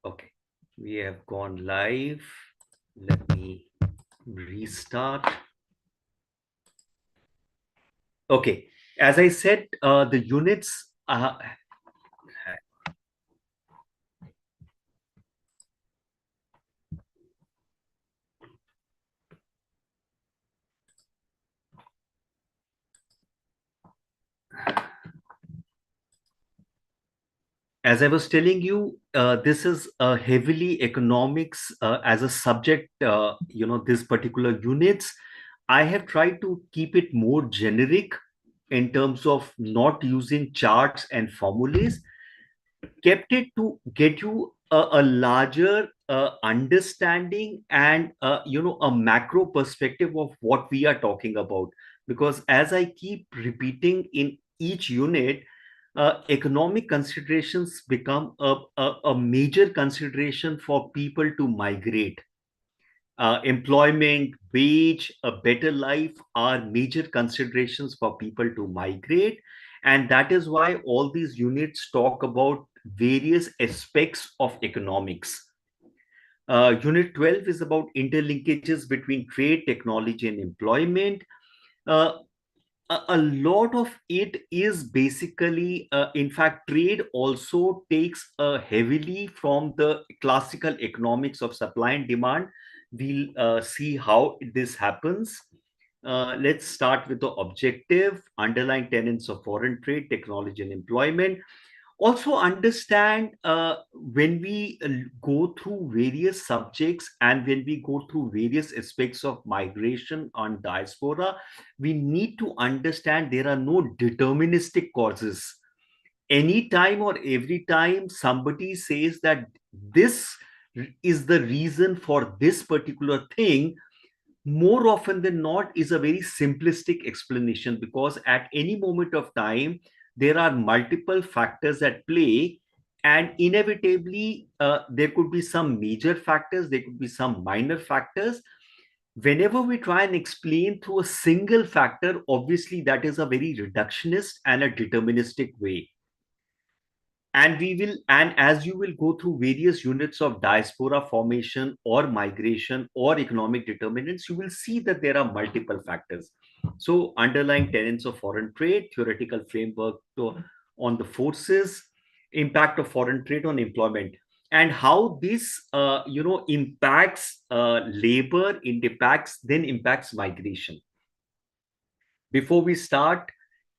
Okay, we have gone live. Let me restart. Okay, as I said, the units. As I was telling you, this is heavily economics as a subject. This particular units. I have tried to keep it more generic in terms of not using charts and formulas, kept it to get you a larger understanding and a macro perspective of what we are talking about. Because as I keep repeating in each unit, economic considerations become a major consideration for people to migrate. Employment, wage, a better life are major considerations for people to migrate. And that is why all these units talk about various aspects of economics. Unit 12 is about interlinkages between trade, technology, and employment. Uh, a lot of it is basically, in fact, trade also takes heavily from the classical economics of supply and demand. We'll see how this happens. Let's start with the objective, underlying tenets of foreign trade, technology, and employment. Also understand, when we go through various subjects and when we go through various aspects of migration and diaspora, we need to understand there are no deterministic causes. Anytime or every time somebody says that this is the reason for this particular thing, more often than not is a very simplistic explanation, because at any moment of time there are multiple factors at play, and inevitably there could be some major factors, there could be some minor factors. Whenever we try and explain through a single factor, obviously that is a very reductionist and a deterministic way. And we will, and as you will go through various units of diaspora formation or migration or economic determinants, you will see that there are multiple factors. So underlying tenets of foreign trade, theoretical framework on the forces, impact of foreign trade on employment, and how this impacts labor, it impacts, then impacts migration. Before we start,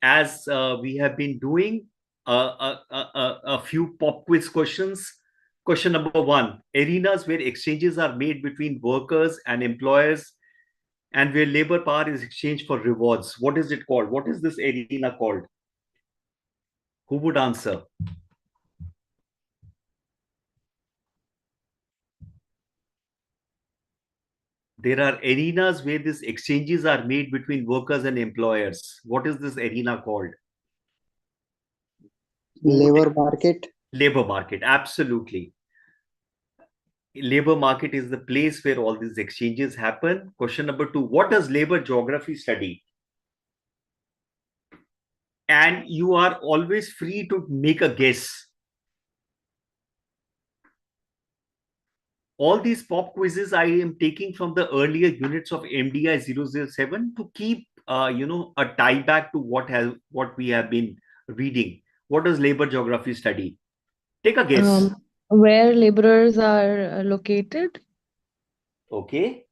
as we have been doing, a few pop quiz questions. Question number one: arenas where exchanges are made between workers and employers and where labor power is exchanged for rewards. What is it called? What is this arena called? Who would answer? There are arenas where these exchanges are made between workers and employers. What is this arena called? Who would? Labor market. Labor market, absolutely. Labor market is the place where all these exchanges happen. Question number two: what does labor geography study? And you are always free to make a guess. All these pop quizzes I am taking from the earlier units of MDI 007 to keep a tie back to what we have been reading. What does labor geography study? Take a guess. Where laborers are located? Okay.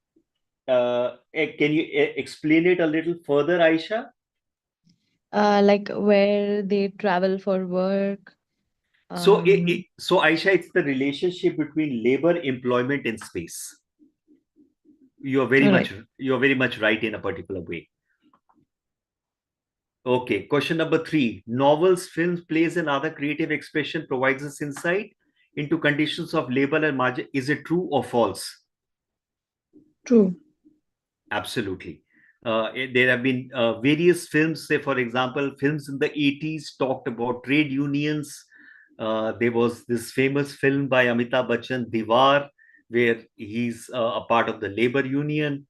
Can you explain it a little further, Aisha? Like where they travel for work. So, Um, so Aisha, it's the relationship between labor, employment, and space. You're very right. much you're very much right in a particular way. Okay, question number three: novels, films, plays, and other creative expression provides us insight into conditions of labor and margin. Is it true or false? True. Absolutely. There have been various films, say, for example, films in the 80s talked about trade unions. There was this famous film by Amitabh Bachchan, Diwar, where he's a part of the labor union.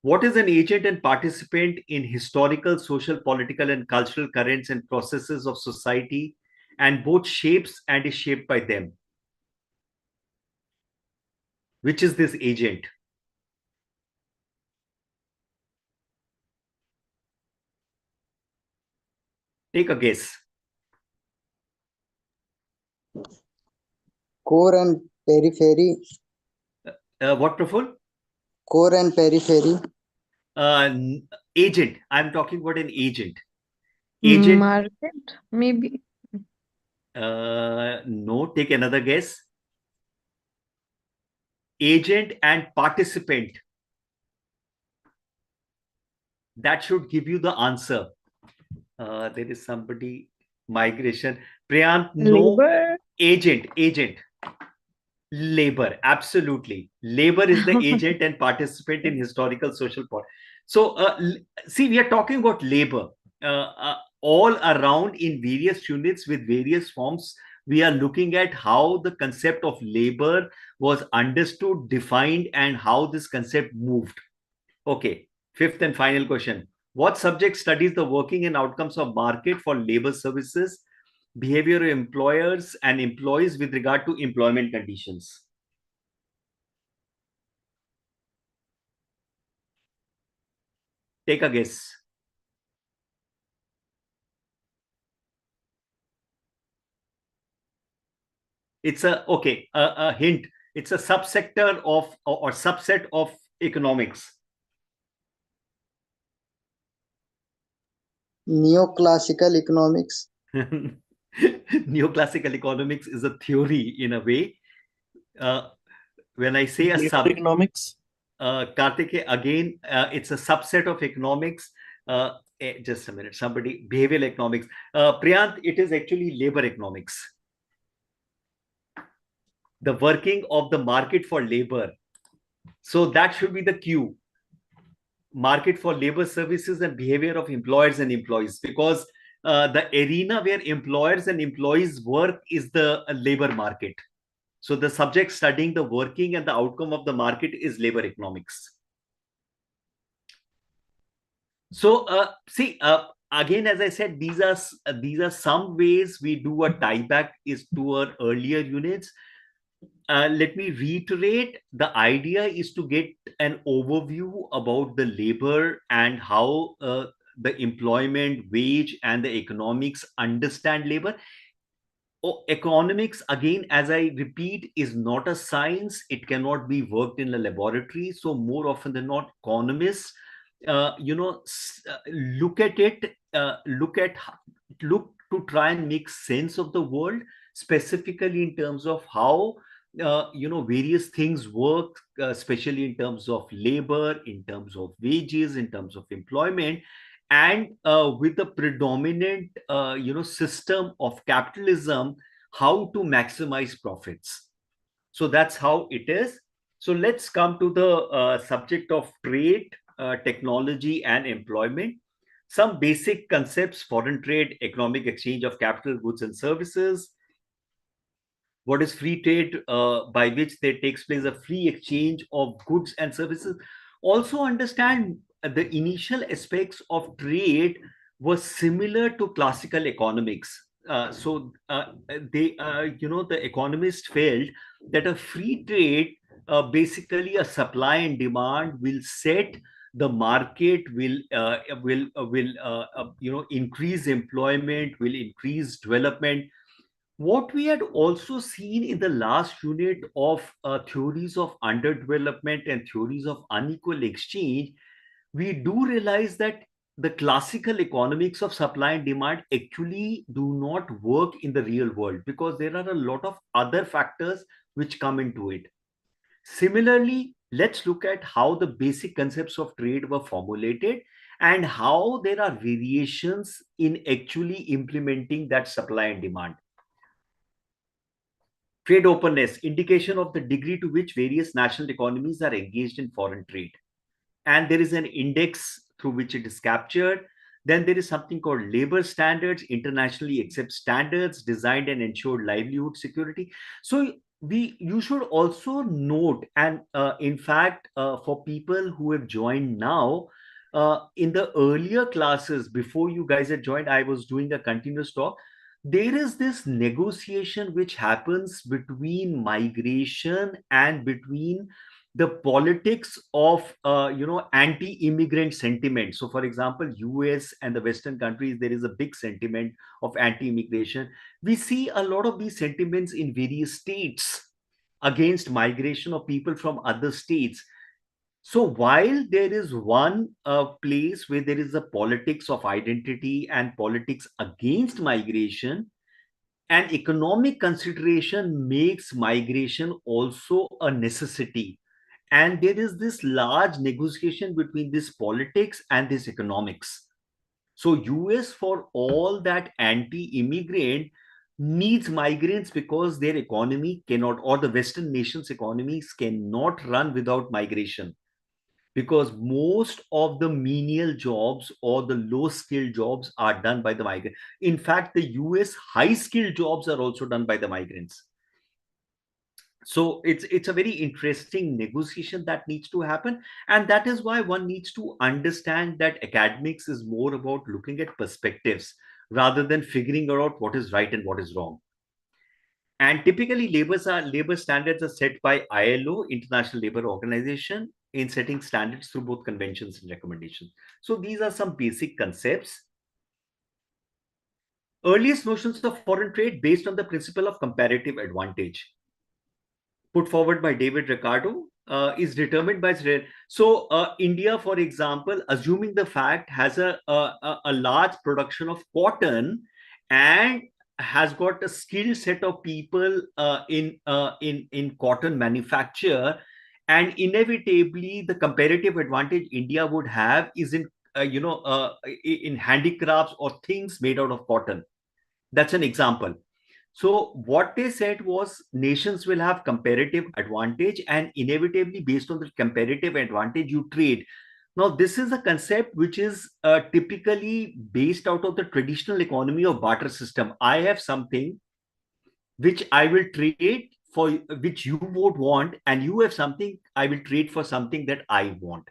What is an agent and participant in historical, social, political, and cultural currents and processes of society, and both shapes and is shaped by them? Which is this agent? Take a guess. Core and periphery. What, Praful? Core and periphery. Uh, Agent. I'm talking about an agent. Agent. Market, maybe. No, take another guess. Agent and participant. That should give you the answer. There is somebody, migration. Priyant, no. Labor. Agent. Labor, absolutely. Labor is the agent and participant in historical social part. So, see, we are talking about labor all around in various units with various forms. We are looking at how the concept of labor was understood, defined, and how this concept moved. Okay, fifth and final question. What subject studies the working and outcomes of market for labor services, behavior of employers and employees with regard to employment conditions? Take a guess. It's a hint. It's a subsector of or subset of economics. Neoclassical economics. Neoclassical economics is a theory in a way. Uh, when I say a Labor economics. Karthike, again, it's a subset of economics. Just a minute, somebody, behavioral economics. Priyant, it is actually labor economics. The working of the market for labor. So that should be the cue. Market for labor services and behavior of employers and employees, because the arena where employers and employees work is the labor market. So the subject studying the working and the outcome of the market is labor economics. So see, again, as I said, these are some ways we do a tie back is to our earlier units. Let me reiterate, the idea is to get an overview about the labor and how the employment, wage, and the economics understand labor. Economics, again, as I repeat, is not a science. It cannot be worked in a laboratory. So more often than not, economists, look at it, look to try and make sense of the world, specifically in terms of how various things work, especially in terms of labor, in terms of wages, in terms of employment, and with the predominant system of capitalism, how to maximize profits. So that's how it is. So let's come to the subject of trade, technology, and employment. Some basic concepts: foreign trade, economic exchange of capital, goods, and services. What is free trade? By which there takes place a free exchange of goods and services. Also understand the initial aspects of trade were similar to classical economics. The economists felt that a free trade, basically a supply and demand, will set the market, will increase employment, will increase development. What we had also seen in the last unit of theories of underdevelopment and theories of unequal exchange, we do realize that the classical economics of supply and demand actually do not work in the real world, because there are a lot of other factors which come into it. Similarly, let's look at how the basic concepts of trade were formulated and how there are variations in actually implementing that supply and demand. Trade openness, indication of the degree to which various national economies are engaged in foreign trade. And there is an index through which it is captured. Then there is something called labor standards, internationally accepted standards designed and ensured livelihood security. So you should also note, and in fact, for people who have joined now, in the earlier classes before you guys had joined, I was doing a continuous talk. there is this negotiation which happens between migration and between the politics of anti-immigrant sentiment. So for example, US and the Western countries, there is a big sentiment of anti-immigration. We see a lot of these sentiments in various states against migration of people from other states. So while there is one place where there is a politics of identity and politics against migration, an economic consideration makes migration also a necessity. And there is this large negotiation between this politics and this economics. So US, for all that anti-immigrant, needs migrants because their economy cannot, or the Western nations' economies cannot run without migration, because most of the menial jobs or the low skilled jobs are done by the migrant. In fact, the US high skilled jobs are also done by the migrants. So it's a very interesting negotiation that needs to happen, and that is why one needs to understand that academics is more about looking at perspectives rather than figuring out what is right and what is wrong. And typically, labor standards are set by ILO, International Labor Organization, in setting standards through both conventions and recommendations. So these are some basic concepts. Earliest notions of foreign trade based on the principle of comparative advantage, put forward by David Ricardo, is determined by India, for example, assuming the fact has a large production of cotton and has got a skilled set of people in cotton manufacture, and inevitably the comparative advantage India would have is in handicrafts or things made out of cotton. That's an example. So what they said was nations will have comparative advantage, and inevitably based on the comparative advantage you trade. Now this is a concept which is typically based out of the traditional economy of barter system. I have something which I will trade for, which you would want, and you have something I will trade for something that I want.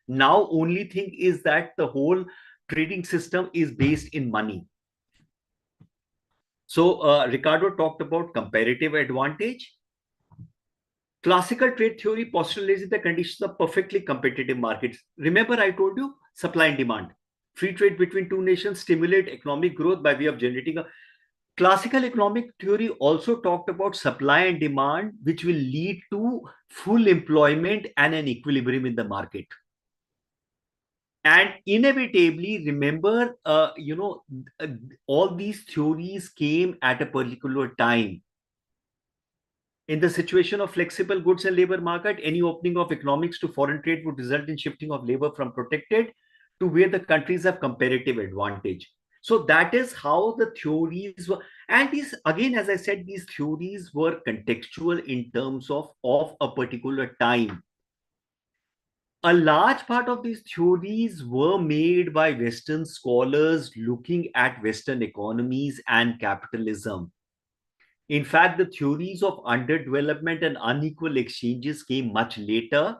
Now only thing is that the whole trading system is based in money. So Ricardo talked about comparative advantage. Classical trade theory postulates the conditions of perfectly competitive markets. Remember, I told you supply and demand. Free trade between two nations stimulate economic growth by way of generating a. Classical economic theory also talked about supply and demand, which will lead to full employment and an equilibrium in the market. And inevitably, remember, all these theories came at a particular time. In the situation of flexible goods and labor market, any opening of economics to foreign trade would result in shifting of labor from protected to where the countries have comparative advantage. So that is how the theories were. And these, again, as I said, these theories were contextual in terms of a particular time. A large part of these theories were made by Western scholars looking at Western economies and capitalism. In fact, the theories of underdevelopment and unequal exchanges came much later.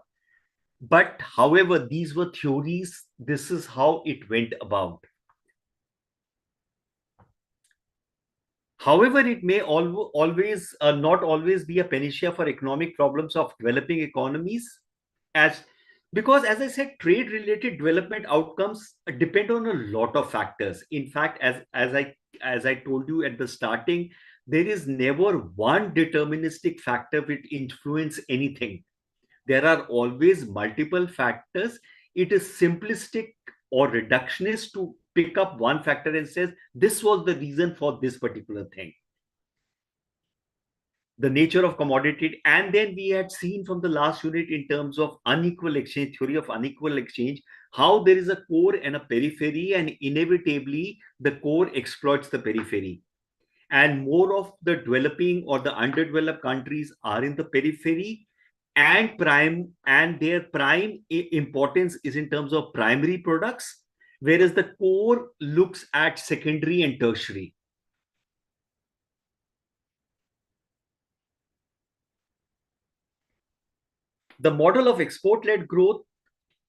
But however, these were theories. This is how it went about. However, it may always not always be a panacea for economic problems of developing economies, as because, as I said, trade related development outcomes depend on a lot of factors. In fact, as I told you at the starting, there is never one deterministic factor which influence anything. There are always multiple factors. It is simplistic or reductionist to pick up one factor and says this was the reason for this particular thing. The nature of commodity, and then we had seen from the last unit in terms of unequal exchange, theory of unequal exchange, how there is a core and a periphery, and inevitably the core exploits the periphery, and more of the developing or the underdeveloped countries are in the periphery, and their prime importance is in terms of primary products, whereas the core looks at secondary and tertiary. The model of export-led growth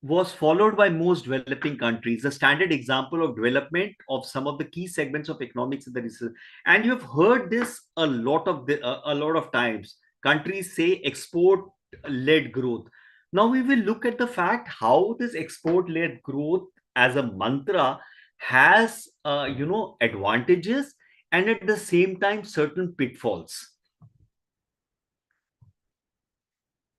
was followed by most developing countries, the standard example of development of some of the key segments of economics in the research. And you've heard this a lot of times. Countries say export-led growth. Now we will look at the fact how this export-led growth as a mantra has, advantages and at the same time certain pitfalls.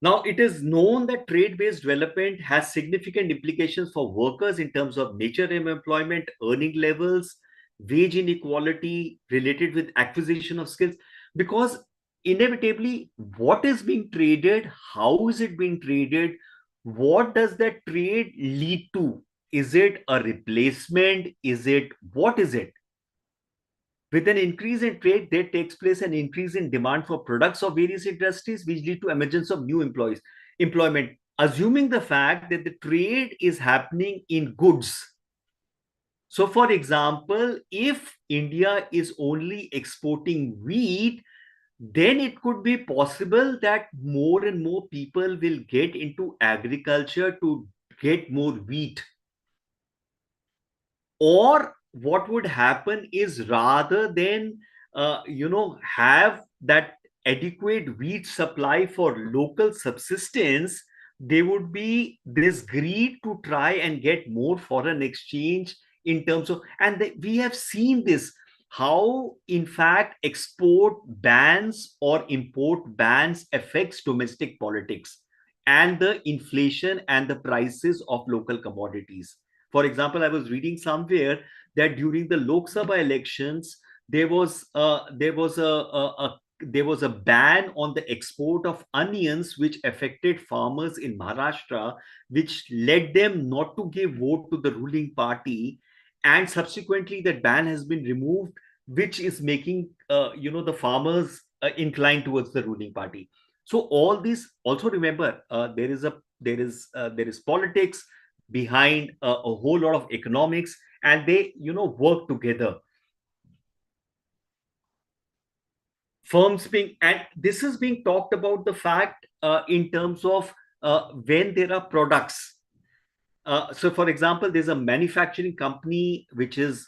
Now, it is known that trade based development has significant implications for workers in terms of nature of employment, earning levels, wage inequality related with acquisition of skills, because inevitably, what is being traded, how is it being traded, what does that trade lead to? Is it a replacement? Is it what is it? With an increase in trade, there takes place an increase in demand for products of various industries, which lead to emergence of new employment. Assuming the fact that the trade is happening in goods. So, for example, if India is only exporting wheat, then it could be possible that more and more people will get into agriculture to get more wheat. Or what would happen is rather than have that adequate wheat supply for local subsistence, there would be this greed to try and get more foreign exchange in terms of, and we have seen this, how in fact export bans or import bans affects domestic politics and the inflation and the prices of local commodities. For example, I was reading somewhere that during the Lok Sabha elections, there was a ban on the export of onions, which affected farmers in Maharashtra, which led them not to give vote to the ruling party, and subsequently that ban has been removed, which is making the farmers inclined towards the ruling party. So all this, also remember, there is politics behind a whole lot of economics, and they work together. Firms being, and this is being talked about the fact in terms of when there are products. So for example, there's a manufacturing company which is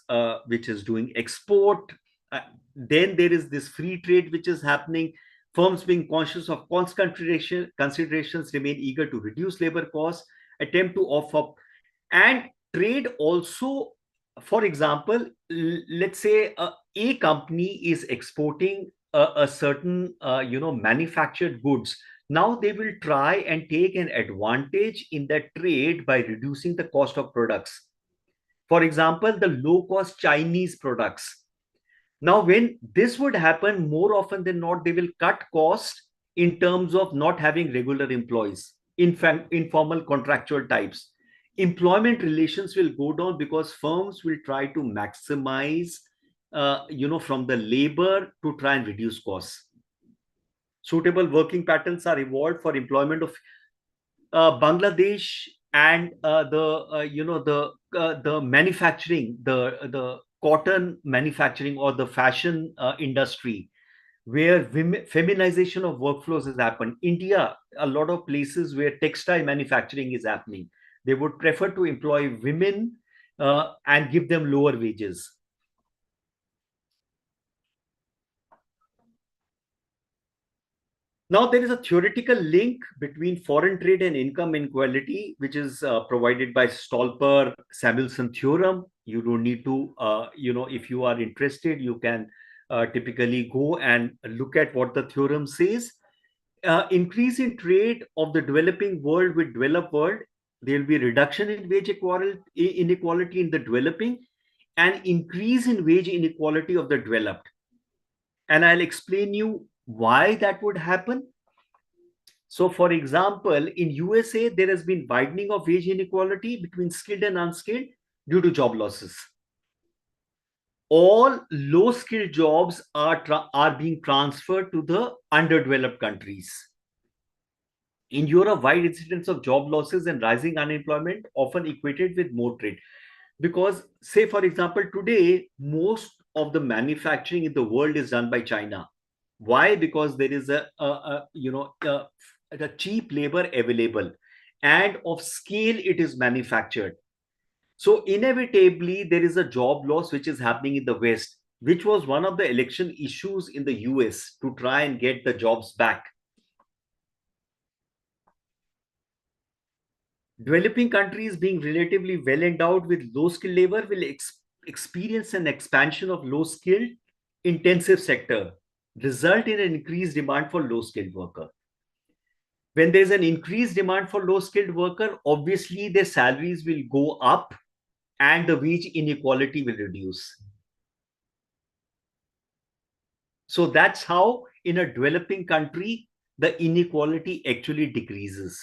doing export. Then there is this free trade which is happening. Firms being conscious of cost considerations remain eager to reduce labor costs, attempt to offer, and trade also. For example, let's say a company is exporting a certain manufactured goods. Now they will try and take an advantage in that trade by reducing the cost of products. For example, the low cost Chinese products. Now, when this would happen, more often than not, they will cut cost in terms of not having regular employees, informal contractual types. Employment relations will go down because firms will try to maximize, from the labor to try and reduce costs. Suitable working patterns are evolved for employment of Bangladesh and the manufacturing, the cotton manufacturing or the fashion industry, where feminization of workflows has happened. India, a lot of places where textile manufacturing is happening, they would prefer to employ women and give them lower wages. Now, there is a theoretical link between foreign trade and income inequality, which is provided by Stolper-Samuelson theorem. You don't need to, if you are interested, you can typically go and look at what the theorem says. Increase in trade of the developing world with developed world, there will be reduction in wage inequality in the developing and increase in wage inequality of the developed. And I'll explain you why that would happen. So, for example, in USA, there has been widening of wage inequality between skilled and unskilled due to job losses. All low-skilled jobs are being transferred to the underdeveloped countries. In Europe, wide incidence of job losses and rising unemployment often equated with more trade. Because, say, for example, today, most of the manufacturing in the world is done by China. Why? Because there is a cheap labor available, and of scale it is manufactured. So inevitably, there is a job loss which is happening in the West, which was one of the election issues in the US to try and get the jobs back. Developing countries being relatively well endowed with low skilled labor will experience an expansion of low skilled intensive sector, result in an increased demand for low skilled worker. When there's an increased demand for low skilled worker, obviously their salaries will go up and the wage inequality will reduce. So that's how in a developing country, the inequality actually decreases.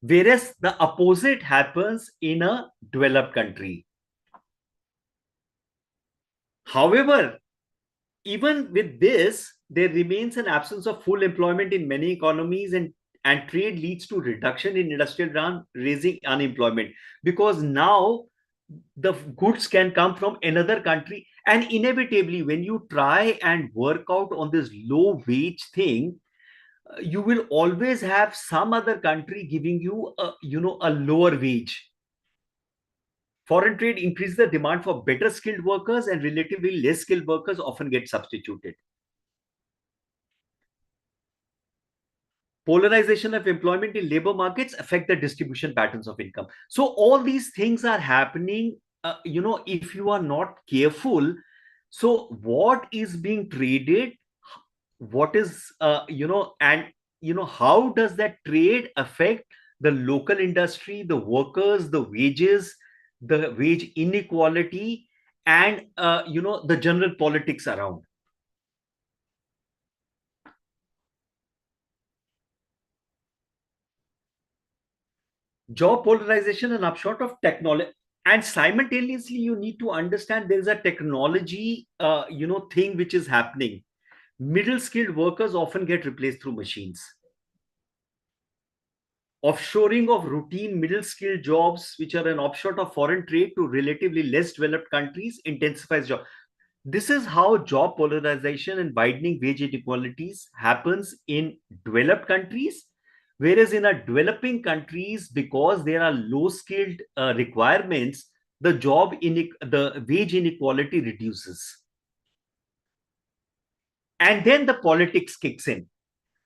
Whereas the opposite happens in a developed country. However, even with this, there remains an absence of full employment in many economies, and trade leads to reduction in industrial demand, raising unemployment, because now the goods can come from another country, and inevitably when you try and work out on this low wage thing, you will always have some other country giving you a lower wage. Foreign trade increases the demand for better skilled workers, and relatively less skilled workers often get substituted. Polarization of employment in labor markets affect the distribution patterns of income. So all these things are happening, if you are not careful. So what is being traded, what is, and, how does that trade affect the local industry, the workers, the wages, the wage inequality, and, the general politics around. Job polarization and upshot of technology, and simultaneously you need to understand there is a technology thing which is happening. Middle skilled workers often get replaced through machines. Offshoring of routine middle skilled jobs, which are an offshoot of foreign trade to relatively less developed countries, intensifies job. This is how job polarization and widening wage inequalities happens in developed countries. Whereas in a developing countries, because there are low skilled requirements, the wage inequality reduces. And then the politics kicks in,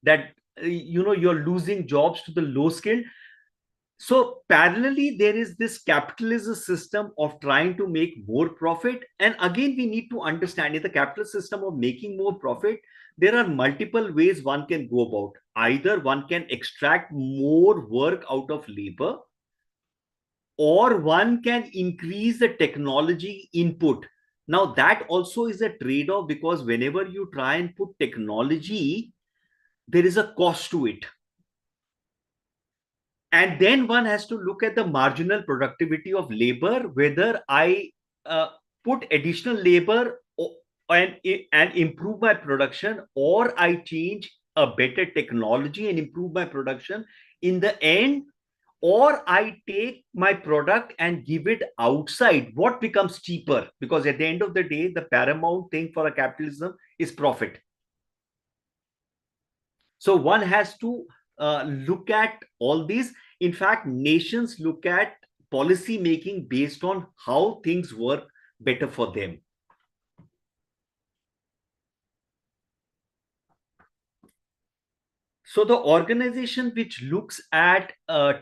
that you're losing jobs to the low skilled. So parallelly, there is this capitalist system of trying to make more profit. And again, we need to understand in the capitalist system of making more profit, there are multiple ways one can go about. Either one can extract more work out of labor, or one can increase the technology input. Now, that also is a trade-off, because whenever you try and put technology, there is a cost to it. And then one has to look at the marginal productivity of labor, whether I put additional labor and improve my production, or I change a better technology and improve my production in the end, or I take my product and give it outside. What becomes cheaper? Because at the end of the day, the paramount thing for a capitalism is profit. So one has to look at all these. In fact, nations look at policy making based on how things work better for them. So the organization which looks at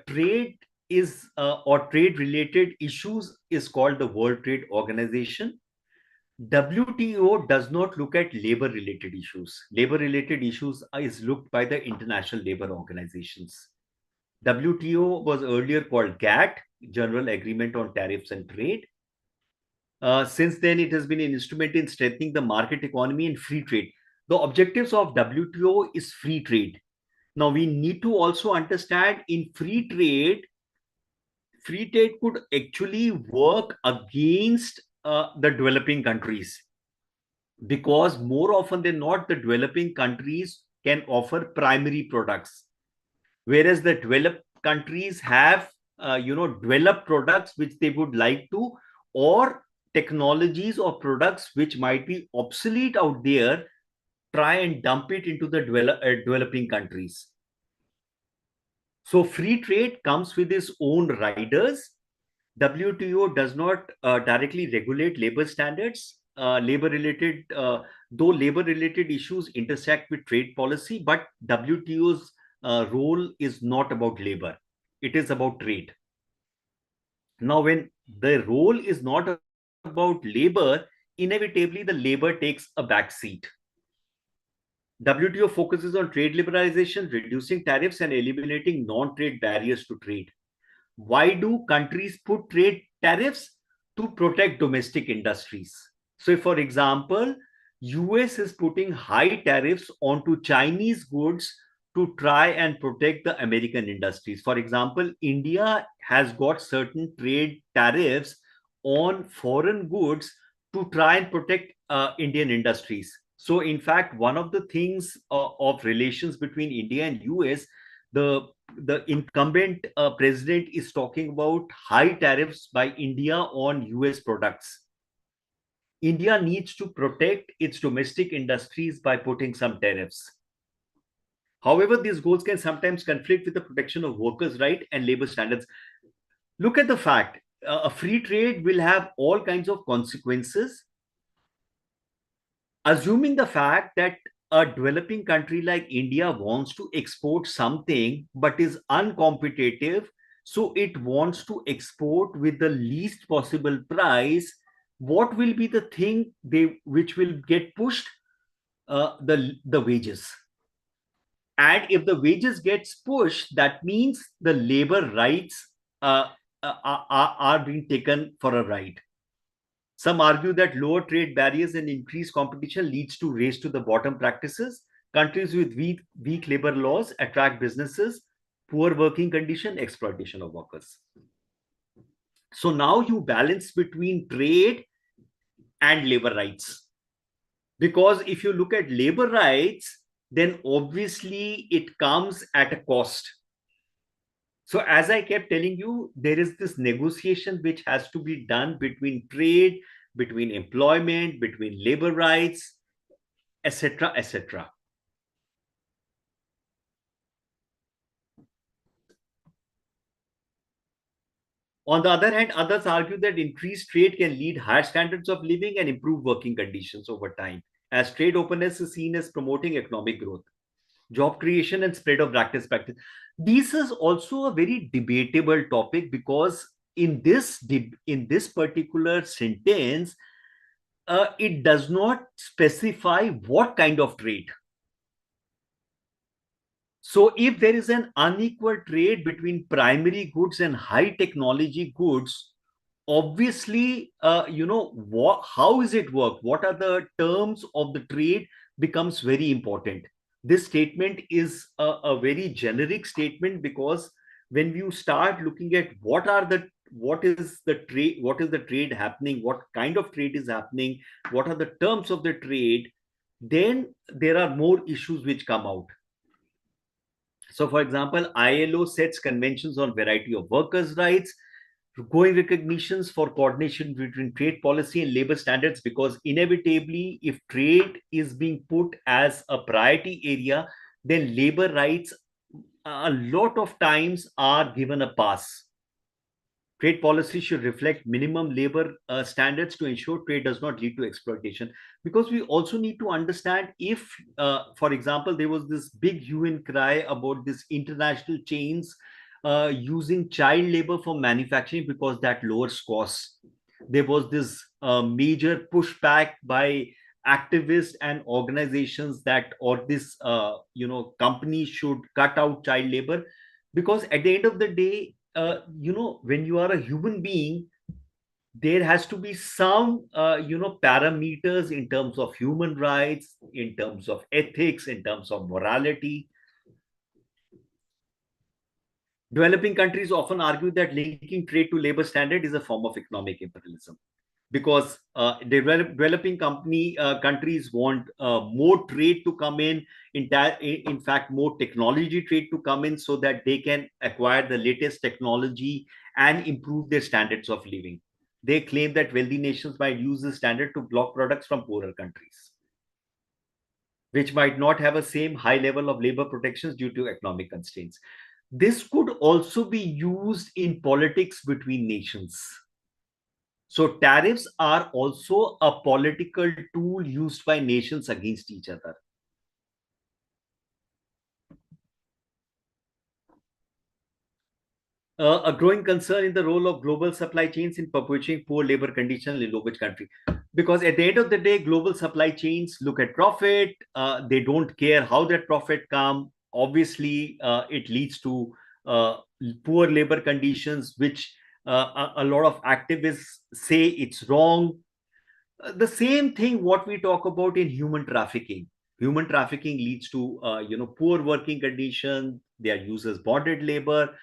trade is or trade related issues is called the World Trade Organization. WTO does not look at labor related issues. Labor related issues is looked by the international labor organizations. WTO was earlier called GATT, General Agreement on Tariffs and Trade. Since then, it has been an instrument in strengthening the market economy and free trade. The objectives of WTO is free trade. Now, we need to also understand in free trade could actually work against the developing countries, because more often than not, the developing countries can offer primary products, whereas the developed countries have developed products which they would like to, or technologies or products which might be obsolete out there, try and dump it into the developing countries. So free trade comes with its own riders. WTO does not directly regulate labor standards. Though labor-related issues intersect with trade policy, but WTO's role is not about labor; it is about trade. Now, when the role is not about labor, inevitably the labor takes a back seat. WTO focuses on trade liberalization, reducing tariffs, and eliminating non-trade barriers to trade. Why do countries put trade tariffs? To protect domestic industries. So, for example, US is putting high tariffs onto Chinese goods to try and protect the American industries. For example, India has got certain trade tariffs on foreign goods to try and protect Indian industries. So, in fact, one of the things of relations between India and US, the incumbent president is talking about high tariffs by India on US products. India needs to protect its domestic industries by putting some tariffs. However, these goals can sometimes conflict with the protection of workers' rights and labor standards. Look at the fact a free trade will have all kinds of consequences. Assuming the fact that a developing country like India wants to export something but is uncompetitive, so it wants to export with the least possible price, what will be the thing which will get pushed? The wages. And if the wages gets pushed, that means the labor rights are being taken for a ride. Some argue that lower trade barriers and increased competition leads to race to the bottom practices. Countries with weak labor laws attract businesses, poor working condition, exploitation of workers. So now you balance between trade and labor rights. Because if you look at labor rights, then obviously it comes at a cost. So as I kept telling you, there is this negotiation which has to be done between trade, between employment, between labor rights, etc., etc. On the other hand, others argue that increased trade can lead higher standards of living and improve working conditions over time, as trade openness is seen as promoting economic growth, job creation, and spread of practice. This is also a very debatable topic because in this particular sentence, it does not specify what kind of trade. So, if there is an unequal trade between primary goods and high technology goods, obviously, how is it work? What are the terms of the trade becomes very important. This statement is a very generic statement because when you start looking at what is the trade happening, what kind of trade is happening, what are the terms of the trade, then there are more issues which come out. So, for example, ILO sets conventions on variety of workers' rights, growing recognitions for coordination between trade policy and labor standards, because inevitably, if trade is being put as a priority area, then labor rights a lot of times are given a pass. Trade policy should reflect minimum labor standards to ensure trade does not lead to exploitation. Because we also need to understand if, for example, there was this big hue and cry about this international chains using child labor for manufacturing because that lowers costs. There was this major pushback by activists and organizations that or this company should cut out child labor, because at the end of the day, when you are a human being, there has to be some parameters in terms of human rights, in terms of ethics, in terms of morality. Developing countries often argue that linking trade to labor standard is a form of economic imperialism, because developing countries want more trade to come in fact more technology trade to come in, so that they can acquire the latest technology and improve their standards of living. They claim that wealthy nations might use this standard to block products from poorer countries, which might not have a same high level of labor protections due to economic constraints. This could also be used in politics between nations. So tariffs are also a political tool used by nations against each other. A growing concern in the role of global supply chains in perpetuating poor labor conditions in low-wage country. Because at the end of the day, global supply chains look at profit. They don't care how that profit come. Obviously, it leads to uh, poor labor conditions, which a lot of activists say it's wrong. The same thing what we talk about in human trafficking. Human trafficking leads to poor working conditions. They are used as bonded labor.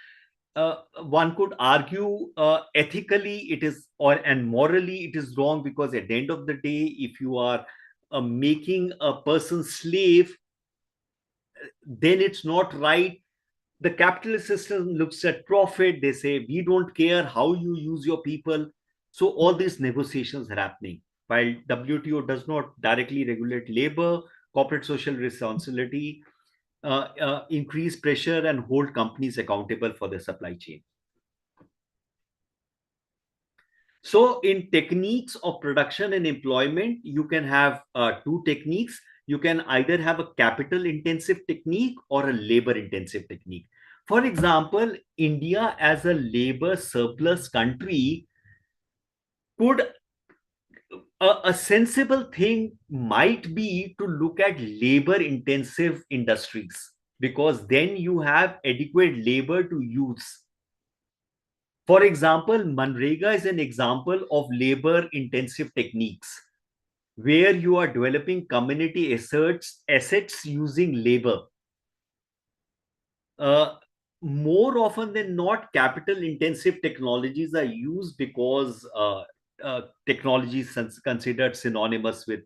One could argue ethically it is, or and morally it is wrong, because at the end of the day, if you are making a person slave, then it's not right. The capitalist system looks at profit. They say we don't care how you use your people. So all these negotiations are happening. While WTO does not directly regulate labor, corporate social responsibility increase pressure and hold companies accountable for their supply chain. So, in techniques of production and employment, you can have two techniques. You can either have a capital intensive technique or a labor intensive technique. For example, India as a labor surplus country could, a sensible thing might be to look at labor intensive industries, because then you have adequate labor to use. For example, Manrega is an example of labor intensive techniques where you are developing community assets using labor. Uh, More often than not, capital intensive technologies are used because technology is considered synonymous with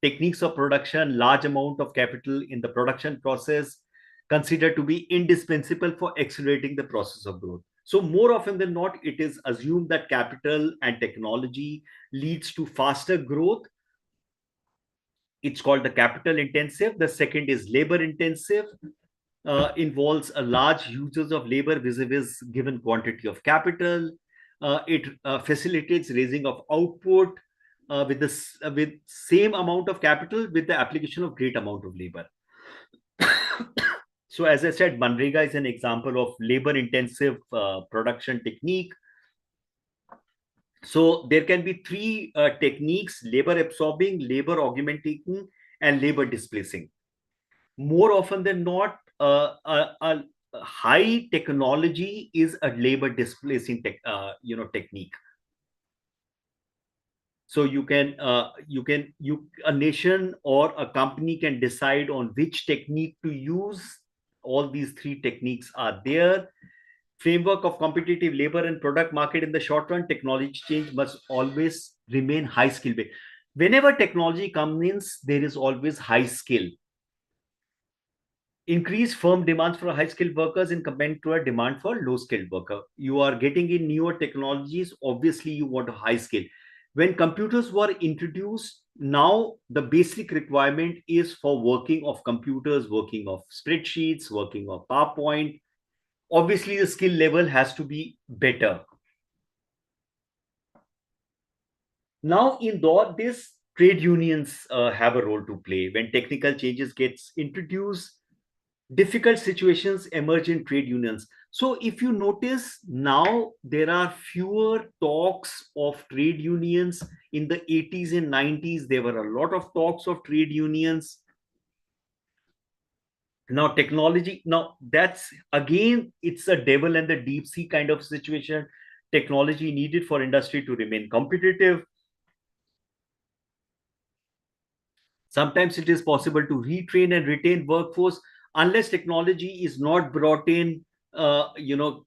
techniques of production. Large amount of capital in the production process considered to be indispensable for accelerating the process of growth. So more often than not, it is assumed that capital and technology leads to faster growth. It's called the capital intensive. The second is labor intensive, involves a large usage of labor vis-a-vis given quantity of capital. It facilitates raising of output with this with same amount of capital with the application of great amount of labor. So as I said, Manrega is an example of labor intensive production technique. So there can be three techniques: labor absorbing, labor augmenting, and labor displacing. More often than not, a high technology is a labor displacing technique. So you a nation or a company can decide on which technique to use. All these three techniques are there. Framework of competitive labor and product market. In the short run, technology change must always remain high skill based. Whenever technology comes in, there is always high skill. Increase firm demands for high skilled workers in compared to a demand for low skilled worker. You are getting in newer technologies, obviously you want a high skill. When computers were introduced, now the basic requirement is for working of computers, working of spreadsheets, working of PowerPoint. Obviously the skill level has to be better. Now in this, trade unions have a role to play. When technical changes gets introduced, difficult situations emerge in trade unions. So if you notice, now there are fewer talks of trade unions. In the 80s and 90s, there were a lot of talks of trade unions. Now technology, now that's again, it's a devil and the deep sea kind of situation. Technology needed for industry to remain competitive. Sometimes it is possible to retrain and retain workforce. Unless technology is not brought in,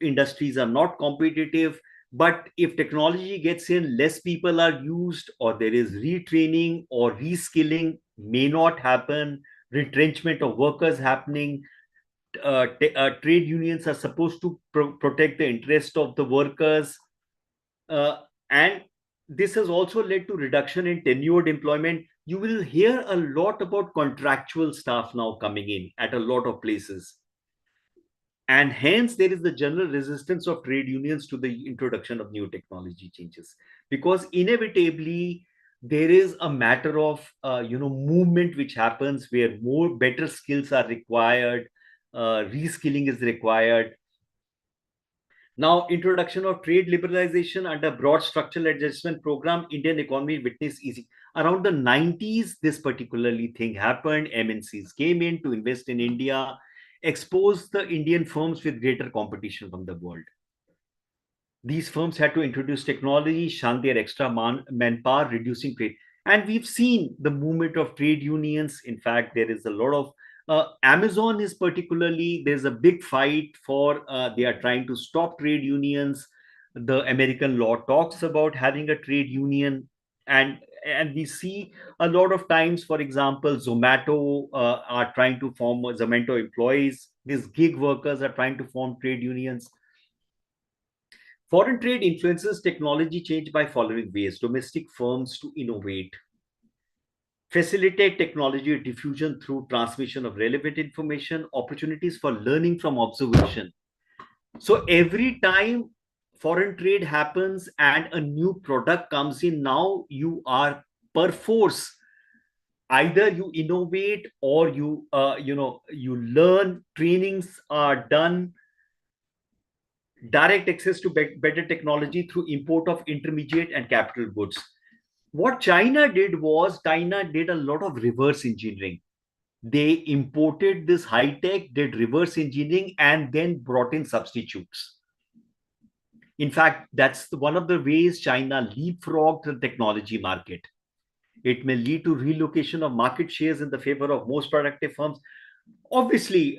industries are not competitive. But if technology gets in, less people are used, or there is retraining or reskilling may not happen, retrenchment of workers happening. Trade unions are supposed to protect the interest of the workers, and this has also led to reduction in tenured employment. You will hear a lot about contractual staff now coming in at a lot of places. And hence there is the general resistance of trade unions to the introduction of new technology changes, because inevitably there is a matter of movement which happens where more better skills are required, reskilling is required. Now, introduction of trade liberalization under broad structural adjustment program, Indian economy witnessed easy. Around the 90s, this particularly thing happened. MNCs came in to invest in India, exposed the Indian firms with greater competition from the world. These firms had to introduce technology, shun their extra manpower, reducing trade. And we've seen the movement of trade unions. In fact, there is a lot of Amazon is particularly, there's a big fight for, they are trying to stop trade unions. The American law talks about having a trade union. And we see a lot of times, for example, Zomato are trying to form, Zomato employees, these gig workers are trying to form trade unions. Foreign trade influences technology change by following ways: domestic firms to innovate, facilitate technology diffusion through transmission of relevant information, opportunities for learning from observation. So every time foreign trade happens and a new product comes in, now you are perforce, either you innovate or you learn, trainings are done, direct access to better technology through import of intermediate and capital goods. What China did was, China did a lot of reverse engineering. They imported this high tech, did reverse engineering, and then brought in substitutes. In fact, that's one of the ways China leapfrogged the technology market. It may lead to relocation of market shares in the favor of most productive firms. Obviously,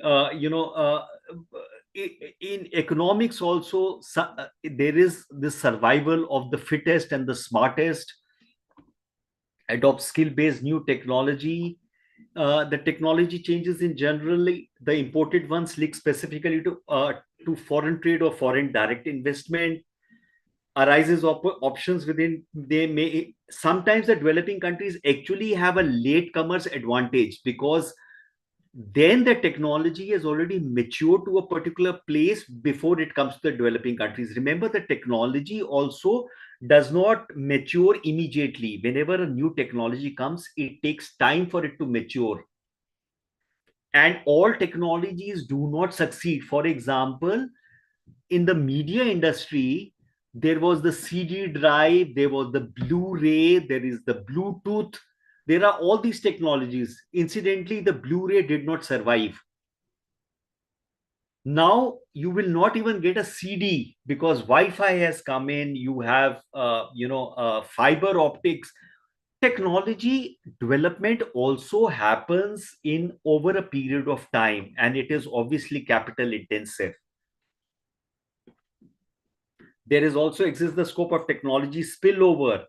in economics also, there is the survival of the fittest and the smartest, adopt skill-based new technology. The technology changes in generally, the imported ones link specifically to foreign trade or foreign direct investment, arises options within. They may sometimes, the developing countries actually have a latecomers advantage, because then the technology has already matured to a particular place before it comes to the developing countries. Remember, the technology also does not mature immediately. Whenever a new technology comes, it takes time for it to mature. And all technologies do not succeed. For example, in the media industry, there was the CD drive, there was the Blu-ray, there is the Bluetooth. There are all these technologies. Incidentally, the Blu-ray did not survive. Now you will not even get a CD because Wi-Fi has come in. You have, fiber optics. Technology development also happens in over a period of time, and it is obviously capital intensive. There is also exists the scope of technology spillover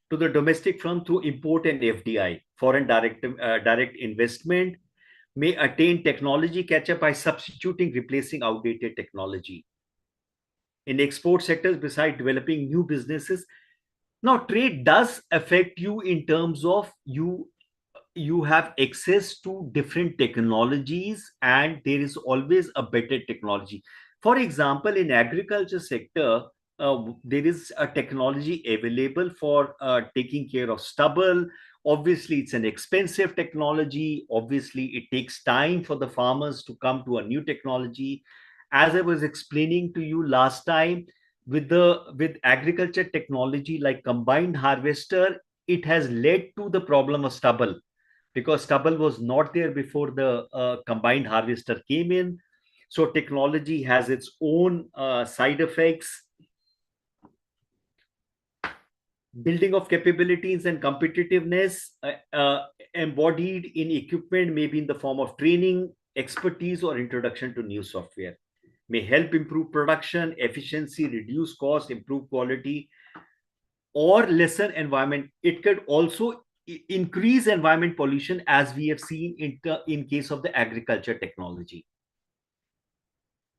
to the domestic firm through import and FDI, foreign direct investment, may attain technology catch-up by substituting, replacing outdated technology. In export sectors, besides developing new businesses, now trade does affect you in terms of you have access to different technologies, and there is always a better technology. For example, in agriculture sector, there is a technology available for taking care of stubble. Obviously, it's an expensive technology. Obviously, it takes time for the farmers to come to a new technology. As I was explaining to you last time, with agriculture technology like combined harvester, it has led to the problem of stubble, because stubble was not there before the combined harvester came in. So technology has its own side effects. Building of capabilities and competitiveness embodied in equipment may be in the form of training, expertise, or introduction to new software. May help improve production, efficiency, reduce cost, improve quality, or lessen environment. It could also increase environment pollution, as we have seen in case of the agriculture technology.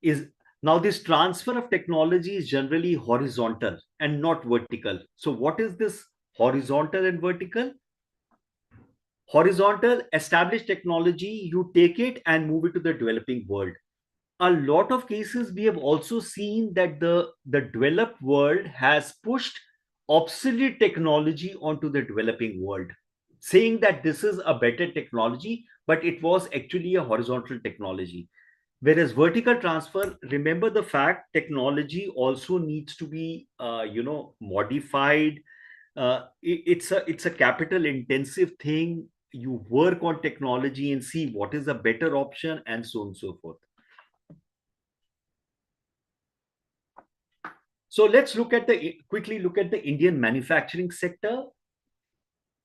Is now this transfer of technology is generally horizontal and not vertical. So what is this horizontal and vertical? Horizontal, established technology, you take it and move it to the developing world. a lot of cases we have also seen that the developed world has pushed obsolete technology onto the developing world, saying that this is a better technology, but it was actually a horizontal technology. Whereas vertical transfer, remember the fact technology also needs to be modified. It's a capital intensive thing. You work on technology and see what is a better option, and so on and so forth. So let's quickly look at the Indian manufacturing sector.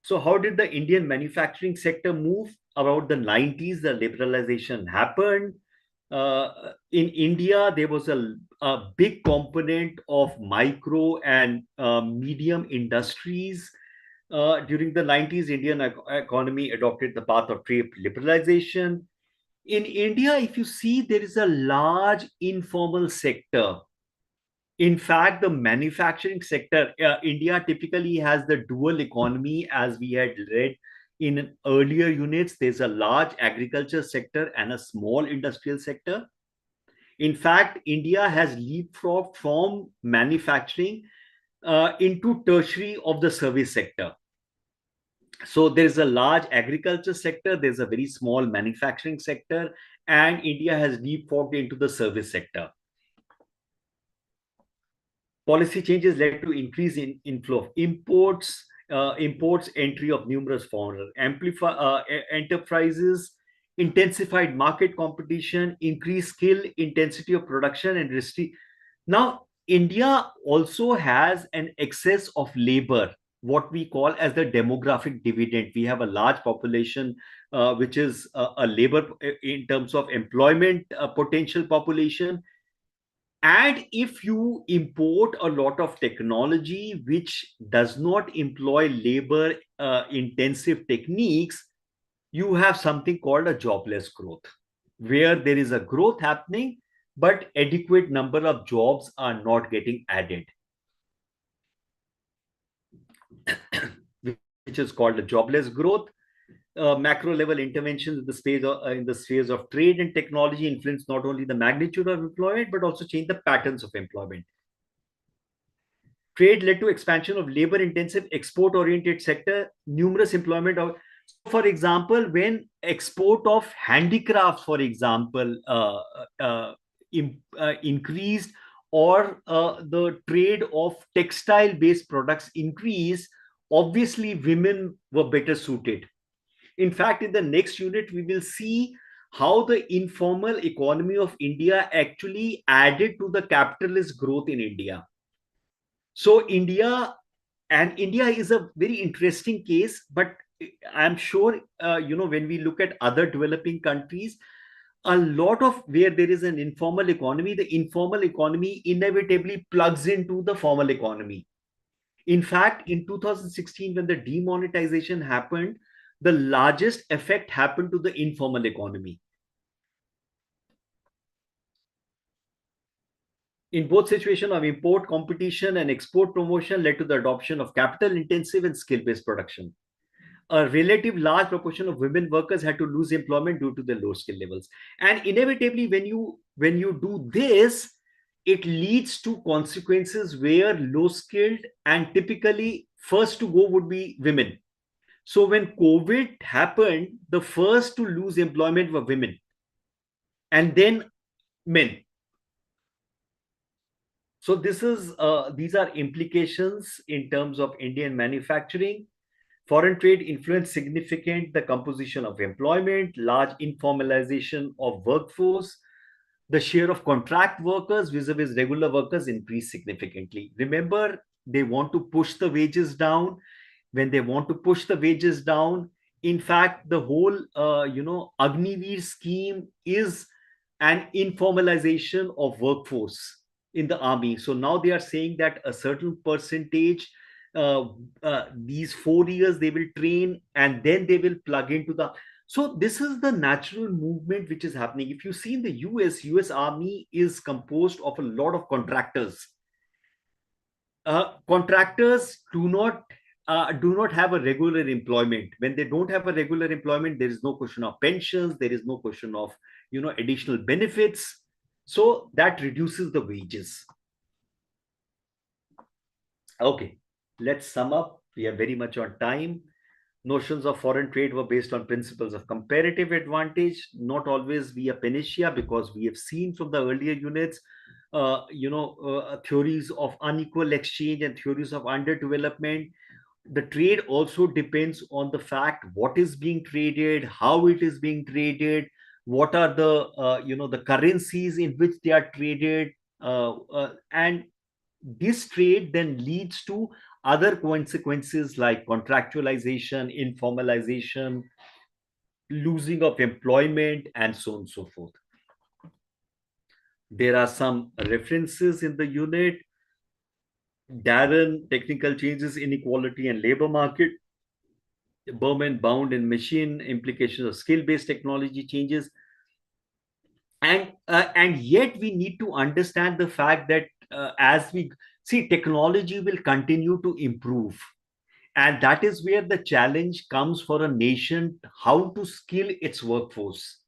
So how did the Indian manufacturing sector move? About the 90s, the liberalization happened. In India, there was a big component of micro and medium industries. During the 90s, Indian economy adopted the path of trade liberalization. In India, if you see, there is a large informal sector. In fact, the manufacturing sector, India typically has the dual economy, as we had read in earlier units. There's a large agriculture sector and a small industrial sector. In fact, India has leapfrogged from manufacturing into tertiary of the service sector. So there's a large agriculture sector, there's a very small manufacturing sector, and India has leapfrogged into the service sector. Policy changes led to increase in inflow of imports, entry of numerous foreign enterprises, intensified market competition, increased skill intensity of production, and now India also has an excess of labor, what we call as the demographic dividend. We have a large population, which is a labor in terms of employment potential population. And if you import a lot of technology which does not employ labor intensive techniques, you have something called a jobless growth, where there is a growth happening, but adequate number of jobs are not getting added, which is called a jobless growth. Macro level interventions in the spheres of trade and technology influence not only the magnitude of employment but also change the patterns of employment. Trade led to expansion of labor intensive export oriented sector, numerous employment of, for example, when export of handicrafts, for example, increased, or the trade of textile based products increased, obviously women were better suited. In fact, in the next unit, we will see how the informal economy of India actually added to the capitalist growth in India. So India is a very interesting case, but I'm sure, when we look at other developing countries, a lot of where there is an informal economy, the informal economy inevitably plugs into the formal economy. In fact, in 2016, when the demonetization happened, the largest effect happened to the informal economy. In both situations of import competition and export promotion led to the adoption of capital intensive and skill based production. A relative large proportion of women workers had to lose employment due to the low skill levels. And inevitably, when you do this, it leads to consequences where low skilled and typically first to go would be women. So when COVID happened, the first to lose employment were women, and then men. So these are implications in terms of Indian manufacturing. Foreign trade influenced significant the composition of employment, large informalization of workforce. The share of contract workers vis-a-vis regular workers increased significantly. Remember, they want to push the wages down. When they want to push the wages down, in fact, the whole Agniveer scheme is an informalization of workforce in the army. So now they are saying that a certain percentage, these 4 years they will train and then they will plug into the. So this is the natural movement which is happening. If you see in the US army is composed of a lot of contractors. Contractors do not have a regular employment. When they don't have a regular employment, there is no question of pensions, there is no question of additional benefits. So that reduces the wages. Okay, let's sum up. We are very much on time. Notions of foreign trade were based on principles of comparative advantage, not always via panacea, because we have seen from the earlier units, theories of unequal exchange and theories of underdevelopment. The trade also depends on the fact what is being traded, how it is being traded, what are the the currencies in which they are traded, and this trade then leads to other consequences like contractualization, informalization, losing of employment, and so on and so forth. There are some references in the unit. Darren, technical changes, inequality, and labor market. Berman, bound and machine, implications of skill-based technology changes. And yet we need to understand the fact that as we see, technology will continue to improve. And that is where the challenge comes for a nation, how to skill its workforce.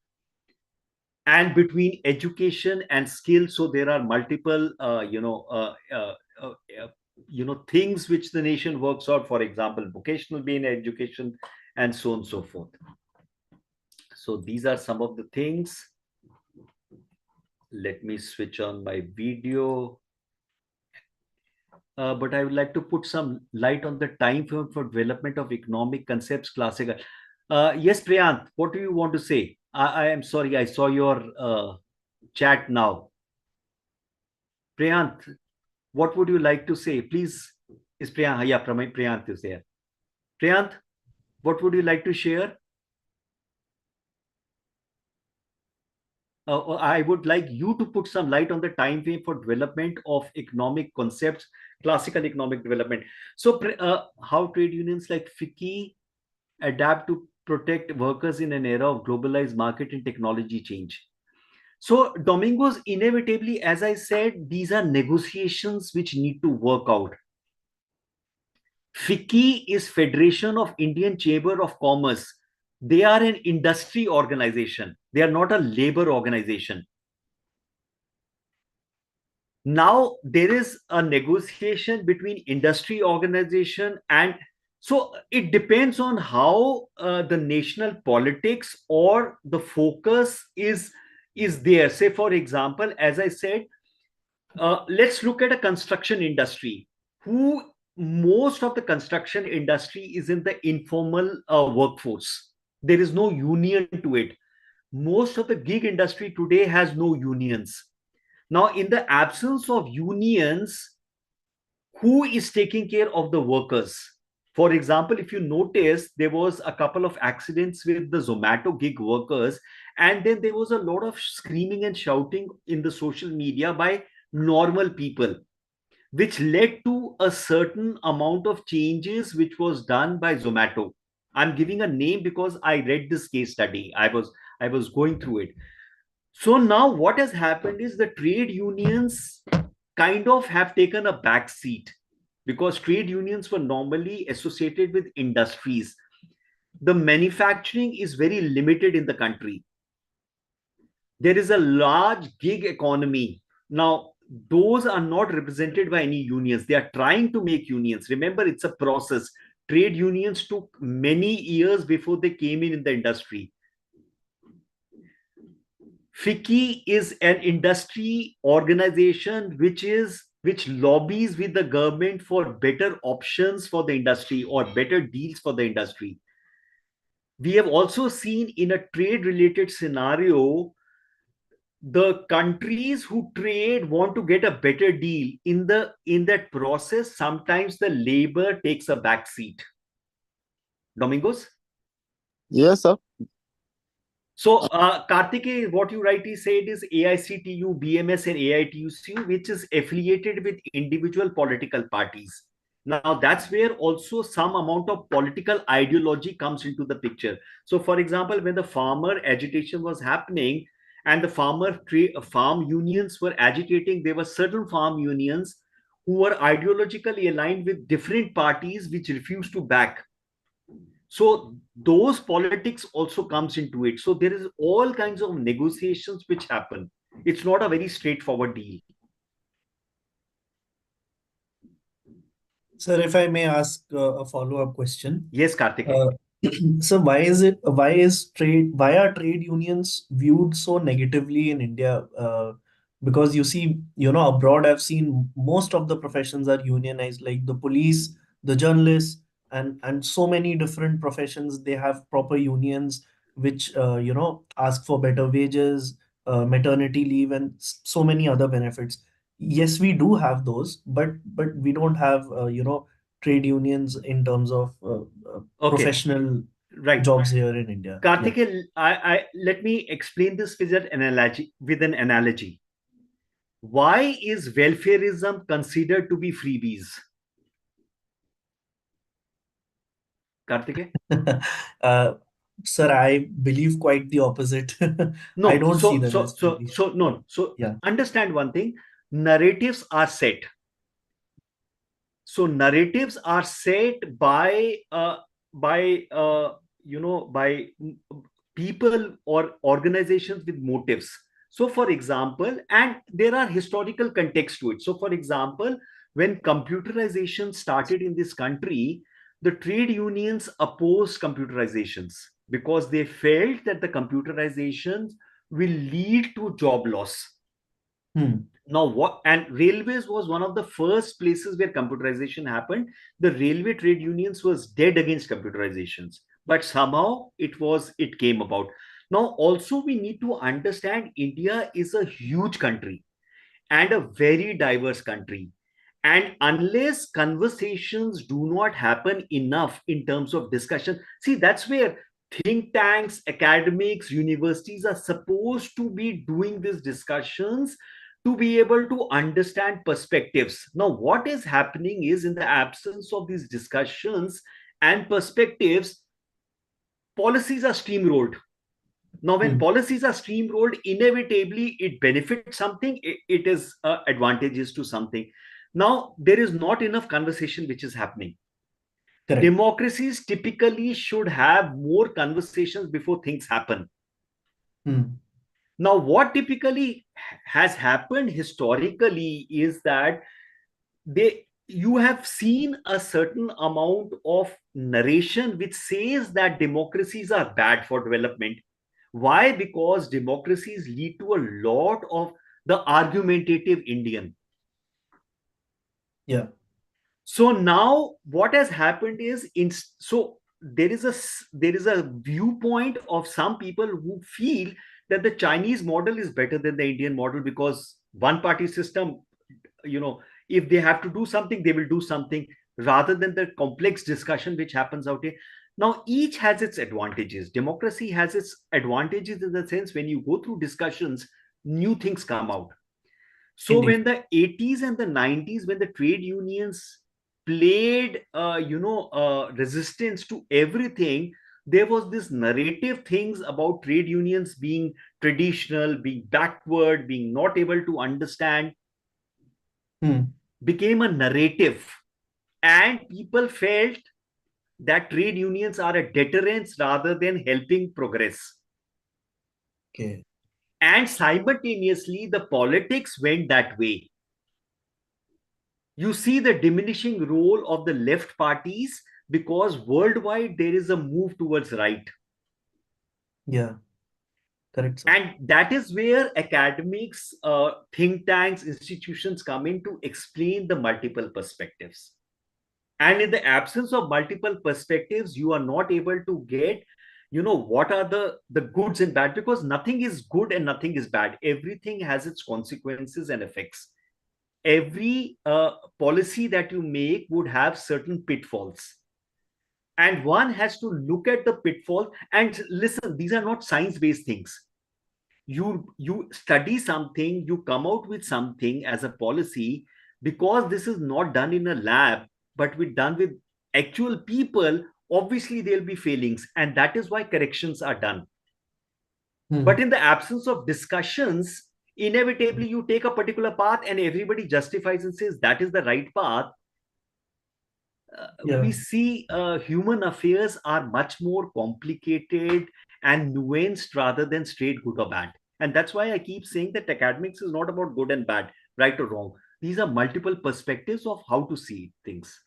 And between education and skill, so there are multiple, things which the nation works out. For example, vocational based education, and so on and so forth. So these are some of the things. Let me switch on my video. But I would like to put some light on the time frame for development of economic concepts, classical. Yes, Priyant, what do you want to say? I am sorry, I saw your chat now. Priyant, what would you like to say? Please, is Priyant? Yeah, Priyant is there. Priyant, what would you like to share? I would like you to put some light on the time frame for development of economic concepts, classical economic development. So, how trade unions like FICCI adapt to protect workers in an era of globalized market and technology change. So, Domingos, inevitably, as I said, these are negotiations which need to work out. FICCI is Federation of Indian Chamber of Commerce. They are an industry organization. They are not a labor organization. Now there is a negotiation between industry organization, and so it depends on how the national politics or the focus is there. Say for example, as I said, let's look at a construction industry. Who Most of the construction industry is in the informal workforce. There is no union to it. Most of the gig industry today has no unions. Now, in the absence of unions, who is taking care of the workers? For example, if you notice, there was a couple of accidents with the Zomato gig workers, and then there was a lot of screaming and shouting in the social media by normal people, which led to a certain amount of changes which was done by Zomato. I'm giving a name because I read this case study. I was going through it. So now what has happened is the trade unions kind of have taken a back seat, because trade unions were normally associated with industries. The manufacturing is very limited in the country. There is a large gig economy. Now, those are not represented by any unions. They are trying to make unions. Remember, it's a process. Trade unions took many years before they came in the industry. FICCI is an industry organization which lobbies with the government for better options for the industry or better deals for the industry. We have also seen in a trade related scenario, the countries who trade want to get a better deal. In that process, sometimes the labor takes a back seat. Domingos? Yes, sir. So, Karthike, what you rightly said is AICTU, BMS, and AITUCU, which is affiliated with individual political parties. Now, that's where also some amount of political ideology comes into the picture. So, for example, when the farmer agitation was happening and the farm unions were agitating, there were certain farm unions who were ideologically aligned with different parties which refused to back. So those politics also comes into it. So there is all kinds of negotiations which happen. It's not a very straightforward deal. Sir, if I may ask a follow-up question. Yes, Karthik. Uh, so why are trade unions viewed so negatively in India? Because you see, abroad I've seen most of the professions are unionized, like the police, the journalists, and so many different professions. They have proper unions which ask for better wages, maternity leave, and so many other benefits. Yes, we do have those, but we don't have trade unions in terms of Okay, professional right. jobs here in India. Yeah. Karthik, let me explain this with an analogy. Why is welfareism considered to be freebies? Karthik? uh, Sir, I believe quite the opposite. I No, don't see them as freebies. Yeah. no. So Yeah. understand one thing: narratives are set. So narratives are set by people or organizations with motives. So for example, and there are historical context to it. So for example, when computerization started in this country, the trade unions opposed computerizations because they felt that the computerizations will lead to job loss. Hmm. Now what, and railways was one of the first places where computerization happened. The railway trade unions was dead against computerizations, but somehow it came about. Now also we need to understand India is a huge country and a very diverse country, and unless conversations do not happen enough in terms of discussion, see, that's where think tanks, academics, universities are supposed to be doing these discussions to be able to understand perspectives. Now what is happening is, in the absence of these discussions and perspectives, policies are steamrolled. Now when Hmm. policies are steamrolled, inevitably it benefits something, it is advantageous to something. Now there is not enough conversation which is happening. Correct. Democracies typically should have more conversations before things happen. Hmm. Now what typically has happened historically is that they you have seen a certain amount of narration which says that democracies are bad for development. Why? Because democracies lead to a lot of the argumentative Indian. Yeah. So now what has happened is, so there is a viewpoint of some people who feel that the Chinese model is better than the Indian model, because one party system, you know, if they have to do something, they will do something, rather than the complex discussion which happens out here. Now each has its advantages. Democracy has its advantages in the sense, when you go through discussions, new things come out. So Indeed. when the 80s and the 90s, when the trade unions played resistance to everything, there was this narrative things about trade unions being traditional, being backward, being not able to understand, Hmm. became a narrative, and people felt that trade unions are a deterrence rather than helping progress. Okay. And simultaneously the politics went that way. You see the diminishing role of the left parties, because worldwide there is a move towards right. Yeah. Correct, sir. And that is where academics, think tanks, institutions come in to explain the multiple perspectives. And in the absence of multiple perspectives, you are not able to get, what are the goods and bad, because nothing is good and nothing is bad. Everything has its consequences and effects. Every policy that you make would have certain pitfalls, and one has to look at the pitfall. And listen, these are not science based things. You study something, you come out with something as a policy, because this is not done in a lab but with done with actual people. Obviously there'll be failings, and that is why corrections are done. But Hmm. in the absence of discussions, inevitably you take a particular path and everybody justifies and says that is the right path. We Yeah. see human affairs are much more complicated and nuanced rather than straight good or bad. And that's why I keep saying that academics is not about good and bad, right or wrong. These are multiple perspectives of how to see things.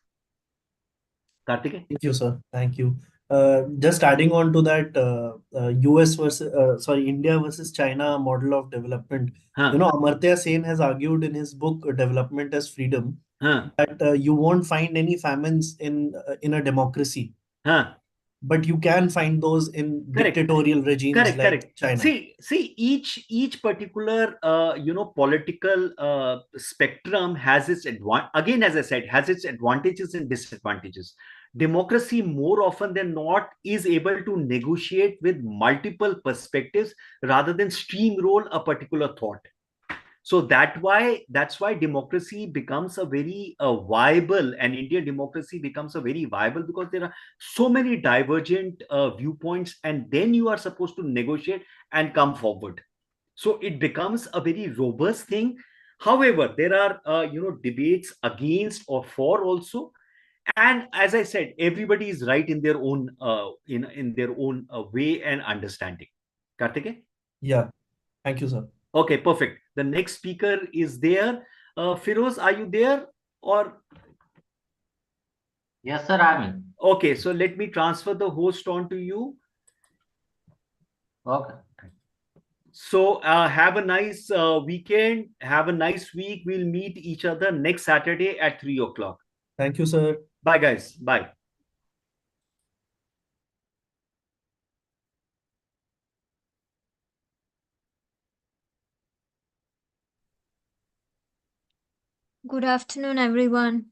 Karthike? Thank you, sir. Thank you. Just adding on to that, US versus, India versus China model of development. Huh, Amartya Sen has argued in his book Development as Freedom huh, that you won't find any famines in a democracy, huh. but you can find those in Correct. dictatorial regimes Correct, like correct. China. See, each particular political spectrum has its again, as I said, has its advantages and disadvantages. Democracy, more often than not, is able to negotiate with multiple perspectives rather than steamroll a particular thought. So that's why democracy becomes a very viable, and Indian democracy becomes a very viable, because there are so many divergent viewpoints, and then you are supposed to negotiate and come forward. So it becomes a very robust thing. However, there are debates against or for also, and as I said, everybody is right in their own in their own way and understanding. Karthike? Yeah. Thank you, sir. Okay, perfect. The next speaker is there. Firoz, are you there? Or Yes, sir, I'm in. okay, so let me transfer the host on to you. Okay. So have a nice weekend. Have a nice week. We'll meet each other next Saturday at 3 o'clock. Thank you, sir. Bye, guys. Bye. Good afternoon, everyone.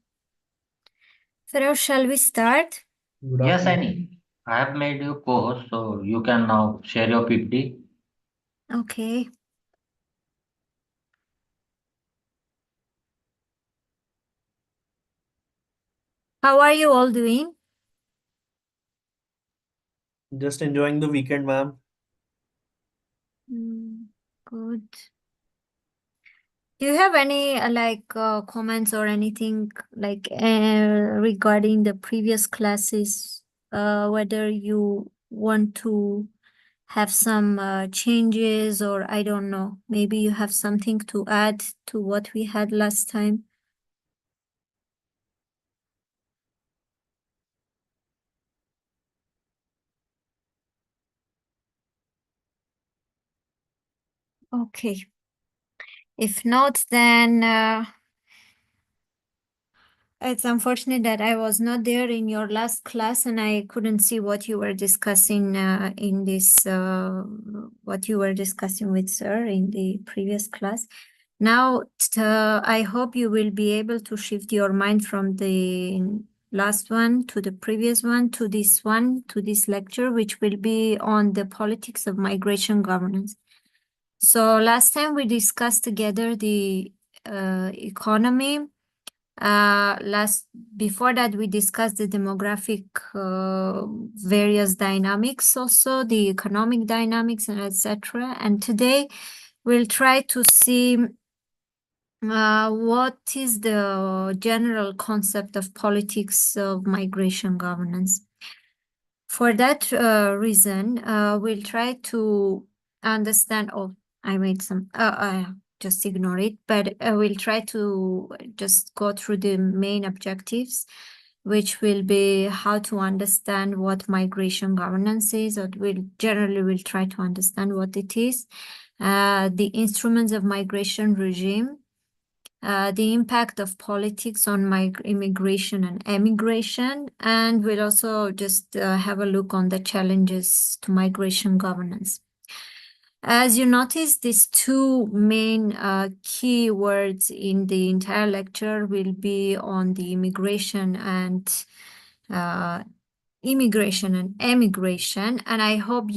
Feroz, shall we start? Good Yes, afternoon. Annie. I have made you co-host, so you can now share your PPT. Okay. How are you all doing? Just enjoying the weekend, ma'am. Good. Do you have any comments or anything regarding the previous classes? Whether you want to have some changes, or I don't know, maybe you have something to add to what we had last time. Okay. If not, then it's unfortunate that I was not there in your last class and I couldn't see what you were discussing in this, what you were discussing with sir in the previous class. Now, I hope you will be able to shift your mind from the last one to the previous one to this lecture, which will be on the politics of migration governance. So last time we discussed together the economy. Before that, we discussed the demographic various dynamics, also the economic dynamics, and etc. And today we'll try to see what is the general concept of politics of migration governance. For that reason, we'll try to understand. Oh, I made some. Just ignore it. But we'll try to just go through the main objectives, which will be how to understand what migration governance is, or we'll try to understand what it is, the instruments of migration regime, the impact of politics on immigration and emigration, and we'll also just have a look on the challenges to migration governance. As you notice, these two main key words in the entire lecture will be on the immigration and emigration, and I hope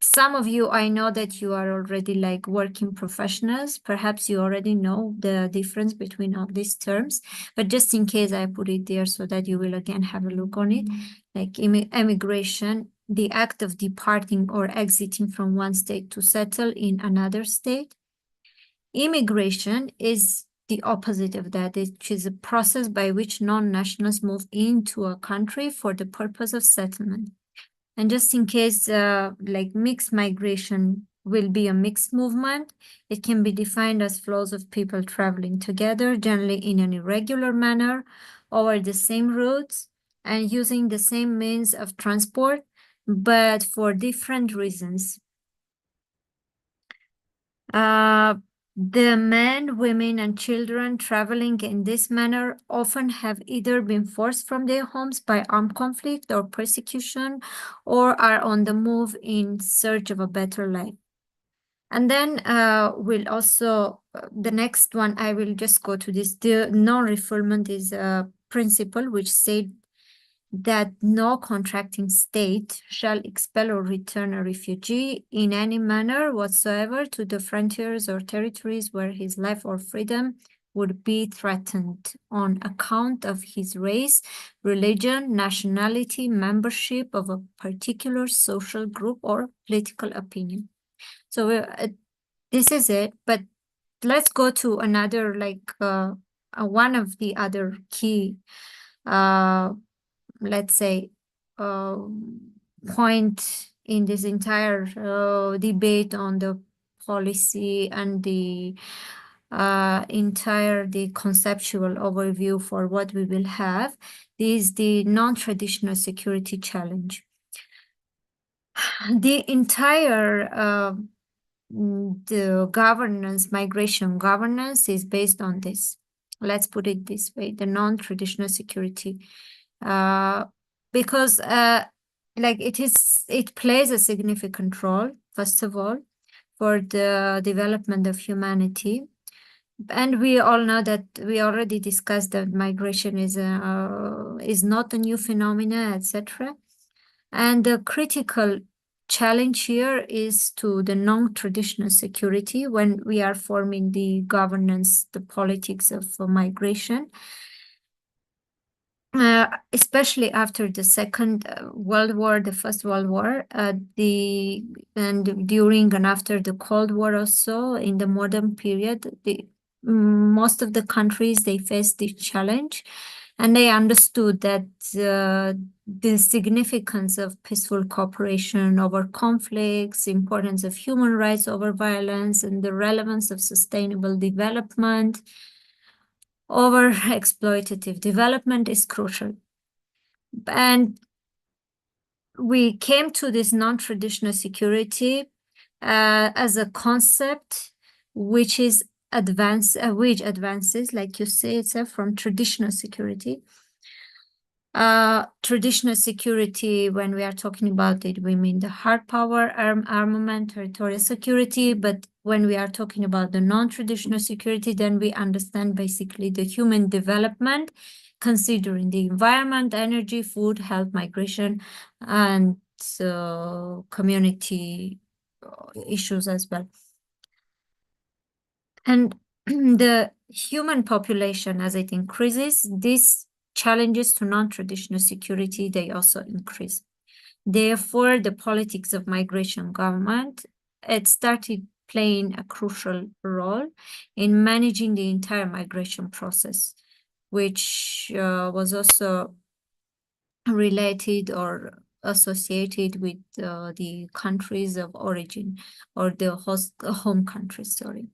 some of you, I know that you are already like working professionals. Perhaps you already know the difference between all these terms, but just in case I put it there so that you will again have a look on it. Like emigration, the act of departing or exiting from one state to settle in another state. Immigration is the opposite of that, which is a process by which non-nationals move into a country for the purpose of settlement. And just in case, like mixed migration will be a mixed movement. It can be defined as flows of people traveling together, generally in an irregular manner, over the same routes and using the same means of transport, but for different reasons. The men, women, and children traveling in this manner often have either been forced from their homes by armed conflict or persecution, or are on the move in search of a better life. And then we'll also, the next one, I will just go to this. The non-refoulement is a principle which said that no contracting state shall expel or return a refugee in any manner whatsoever to the frontiers or territories where his life or freedom would be threatened on account of his race, religion, nationality, membership of a particular social group, or political opinion. So this is it, but let's go to another, like one of the other key let's say, point in this entire debate on the policy and the the conceptual overview for what we will have is the non-traditional security challenge. The entire the governance, migration governance, is based on this. Let's put it this way: the non-traditional security. Because like it plays a significant role, first of all, for the development of humanity. And we all know that we already discussed that migration is not a new phenomena, etc. And the critical challenge here is to the non-traditional security when we are forming the governance, the politics of migration. Especially after the Second World War, the First World War, and during and after the Cold War also, in the modern period, most of the countries, they faced this challenge, and they understood that the significance of peaceful cooperation over conflicts, importance of human rights over violence, and the relevance of sustainable development over exploitative development is crucial. And we came to this non-traditional security as a concept which advances, like you say itself, from traditional security. Traditional security, when we are talking about it, we mean the hard power, armament, territorial security. But when we are talking about the non-traditional security, then we understand basically the human development, considering the environment, energy, food, health, migration, and community issues as well. And the human population, as it increases, these challenges to non-traditional security, they also increase. Therefore, the politics of migration government, it started playing a crucial role in managing the entire migration process, which was also related or associated with the countries of origin, or the home countries, sorry.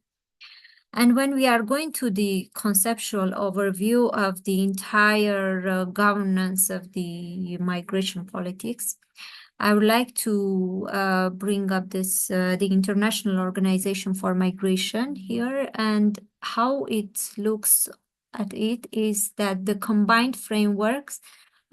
And when we are going to the conceptual overview of the entire governance of the migration politics, I would like to bring up this the International Organization for Migration here, and how it looks at it is that the combined frameworks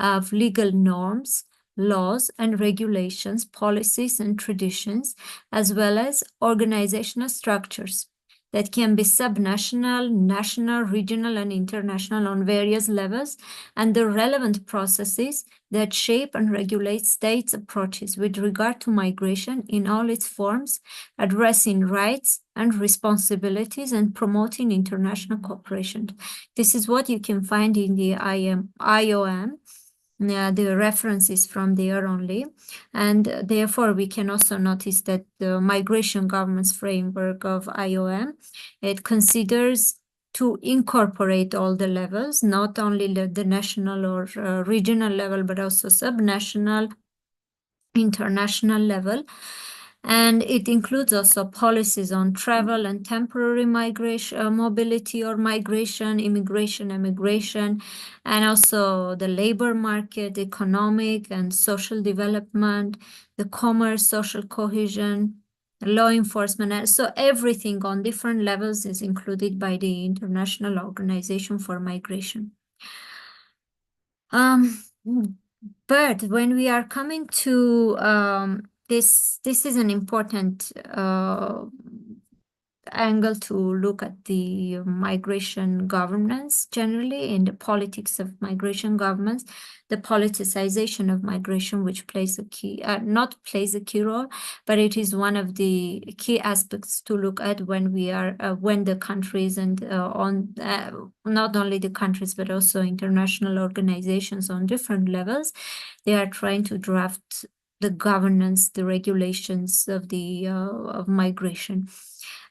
of legal norms, laws and regulations, policies and traditions, as well as organizational structures that can be subnational, national, regional, and international on various levels, and the relevant processes that shape and regulate states' approaches with regard to migration in all its forms, addressing rights and responsibilities and promoting international cooperation. This is what you can find in the IOM. The reference is from there only, and therefore we can also notice that the migration governance framework of IOM, it considers to incorporate all the levels, not only the national or regional level, but also subnational, international level. And it includes also policies on travel and temporary migration, mobility or migration, immigration, emigration, and also the labor market, economic and social development, the commerce, social cohesion, law enforcement. And so everything on different levels is included by the International Organization for Migration. But when we are coming to this is an important angle to look at the migration governance generally in the politics of migration governance, the politicization of migration, which plays a key, not plays a key role, but it is one of the key aspects to look at when we are, when the countries and not only the countries, but also international organizations on different levels, they are trying to draft the governance, the regulations of the of migration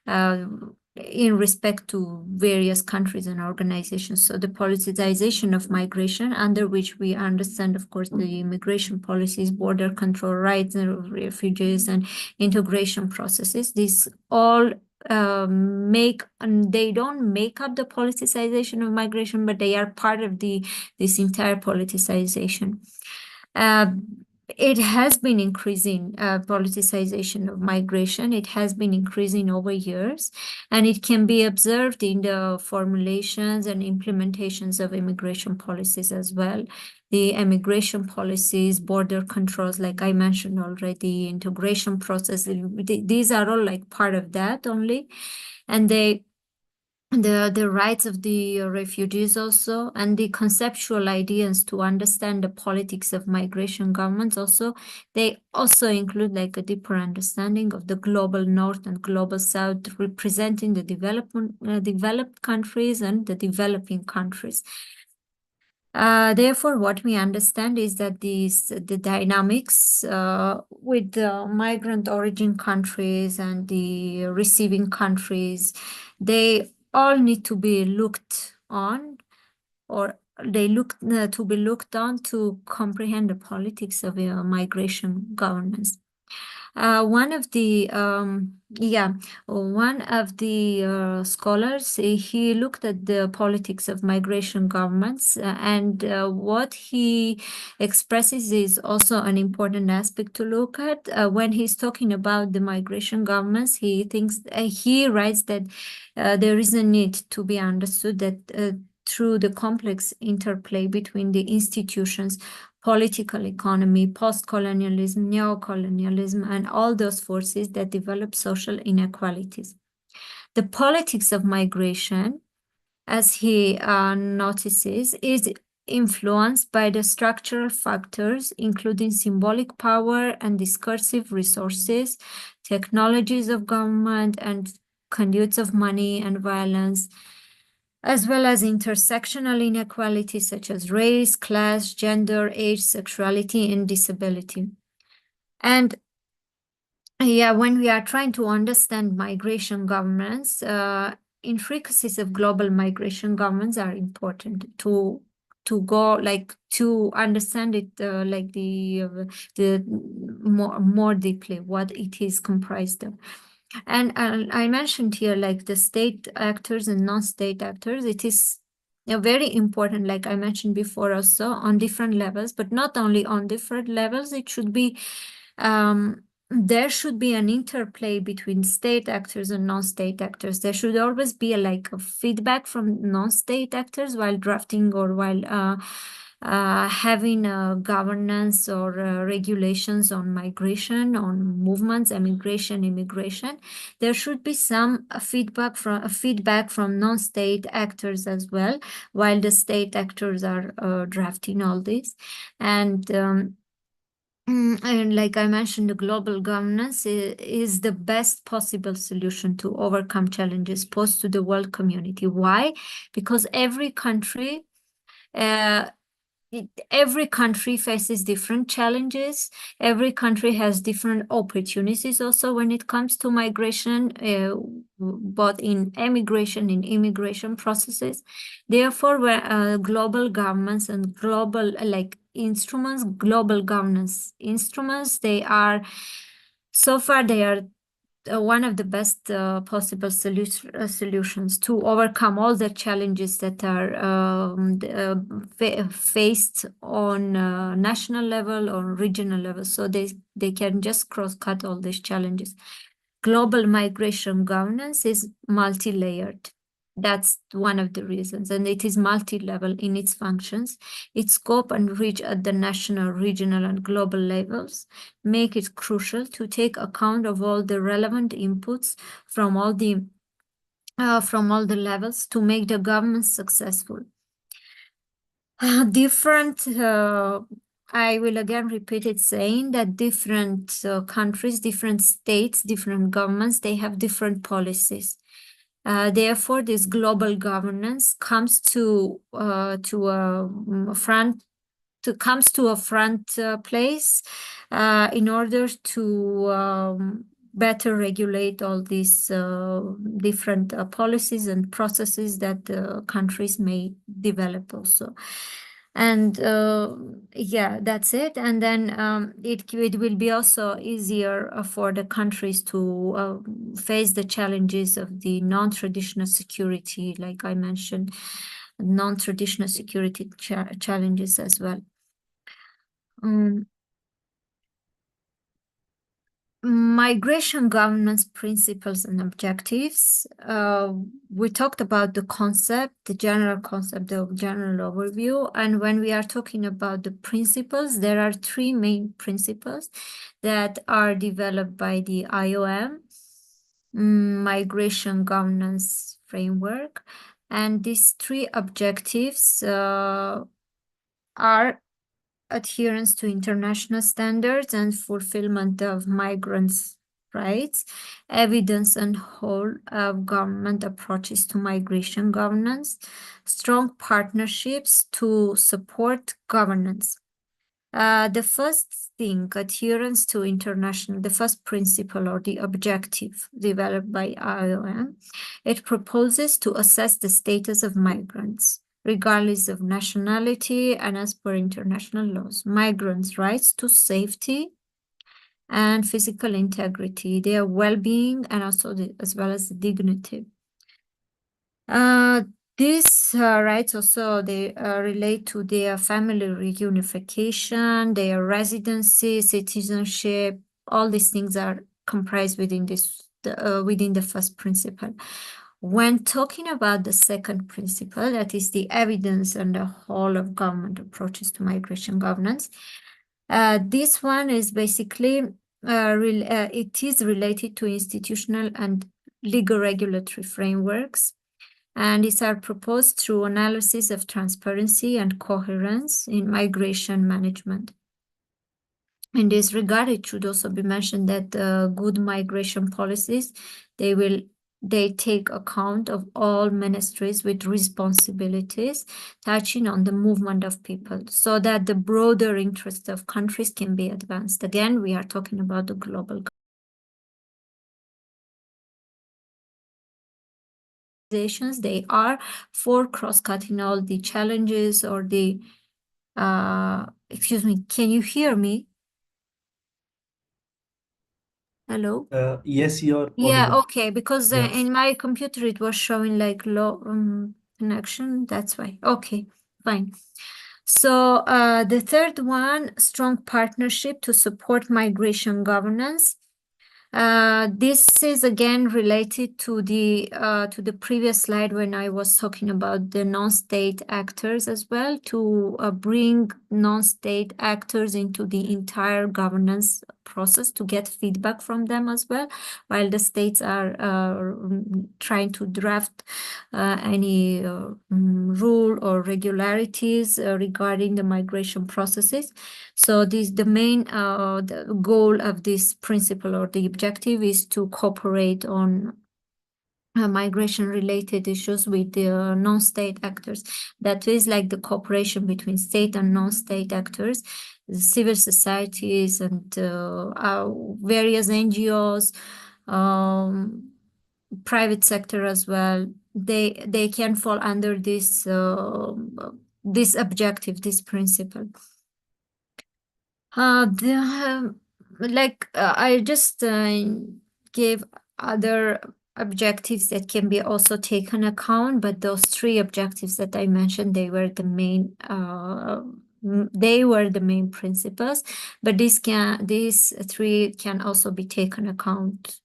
in respect to various countries and organizations. So the politicization of migration, under which we understand, of course, the immigration policies, border control, rights of refugees, and integration processes, these all they don't make up the politicization of migration, but they are part of this entire politicization. It has been increasing, politicization of migration. It has been increasing over years, and it can be observed in the formulations and implementations of immigration policies as well. The immigration policies, border controls, like I mentioned already, integration process, these are all like part of that only. And the rights of the refugees also, and the conceptual ideas to understand the politics of migration governments also, they also include like a deeper understanding of the global north and global south, representing the developed countries and the developing countries. Therefore, what we understand is that the dynamics with the migrant origin countries and the receiving countries, they all need to be looked on, or they to be looked on to comprehend the politics of migration governance. One of the scholars, he looked at the politics of migration governments, and what he expresses is also an important aspect to look at. When he's talking about the migration governments, he writes that there is a need to be understood that through the complex interplay between the institutions, political economy, post-colonialism, neo-colonialism, and all those forces that develop social inequalities. The politics of migration, as he notices, is influenced by the structural factors, including symbolic power and discursive resources, technologies of government, and conduits of money and violence, as well as intersectional inequalities such as race, class, gender, age, sexuality, and disability. And when we are trying to understand migration governance, intricacies of global migration governance are important to go like to understand it like the more deeply what it is comprised of. And I mentioned here like the state actors and non-state actors. It is very important, like I mentioned before, also on different levels, but not only on different levels. It should be there should be an interplay between state actors and non-state actors. There should always be a feedback from non-state actors while drafting or while having governance or regulations on migration, on movements, immigration. There should be some feedback from non-state actors as well, while the state actors are drafting all this. And like I mentioned, the global governance is the best possible solution to overcome challenges posed to the world community. Why? Because every country faces different challenges. Every country has different opportunities also when it comes to migration, both in emigration and immigration processes. Therefore, global governments and global global governance instruments, they are So far, they are one of the best possible solutions to overcome all the challenges that are faced on national level or regional level. So they can just cross-cut all these challenges. Global migration governance is multi-layered. That's one of the reasons, and it is multi-level in its functions. Its scope and reach at the national, regional, and global levels make it crucial to take account of all the relevant inputs from all the levels to make the government successful. I will again repeat it, saying that different countries, different states, different governments, they have different policies. Therefore, this global governance comes to a front place in order to better regulate all these different policies and processes that countries may develop also. And yeah, that's it. And then it will be also easier for the countries to face the challenges of the non-traditional security, like I mentioned, non-traditional security challenges as well. Migration governance principles and objectives. We talked about the concept, the general concept, the general overview. And when we are talking about the principles, there are three main principles that are developed by the IOM, Migration Governance Framework. And these three objectives are adherence to international standards and fulfillment of migrants' rights, evidence and whole of government approaches to migration governance, strong partnerships to support governance. The first thing, adherence to international, the first principle or the objective developed by IOM, it proposes to assess the status of migrants, regardless of nationality and as per international laws. Migrants' rights to safety and physical integrity, their well-being, and also as well as dignity. These rights also, they relate to their family reunification, their residency, citizenship. All these things are comprised within within the first principle. When talking about the second principle, that is the evidence and the whole of government approaches to migration governance, this one is basically it is related to institutional and legal regulatory frameworks, and these are proposed through analysis of transparency and coherence in migration management. In this regard, it should also be mentioned that good migration policies, they take account of all ministries with responsibilities touching on the movement of people so that the broader interests of countries can be advanced. Again, we are talking about the global organizations. They are for cross-cutting all the challenges or the, excuse me, can you hear me? Hello? Yes, you're Yeah, audible. okay, because Yes. in my computer it was showing like low connection, that's why. Okay, fine. So the third one, strong partnership to support migration governance. This is again related to the previous slide when I was talking about the non-state actors as well, to bring non-state actors into the entire governance process to get feedback from them as well, while the states are trying to draft any rule or regularities regarding the migration processes. So the main the goal of this principle or the objective is to cooperate on migration-related issues with the non-state actors. That is like the cooperation between state and non-state actors, civil societies, and various NGOs, private sector as well. They can fall under this this objective, this principle. I just gave other objectives that can be also taken account, but those three objectives that I mentioned, they were the main principles, but these three can also be taken account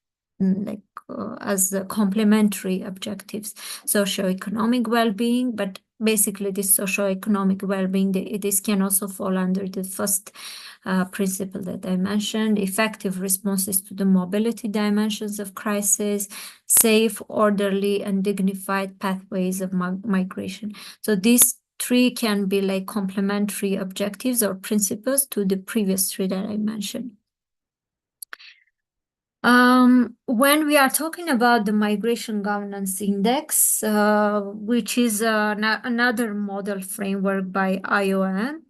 as complementary objectives. Socioeconomic well-being, but basically this socioeconomic well-being, this can also fall under the first principle that I mentioned: effective responses to the mobility dimensions of crisis, safe, orderly, and dignified pathways of migration. So these three can be like complementary objectives or principles to the previous three that I mentioned. When we are talking about the Migration Governance Index, which is another model framework by IOM,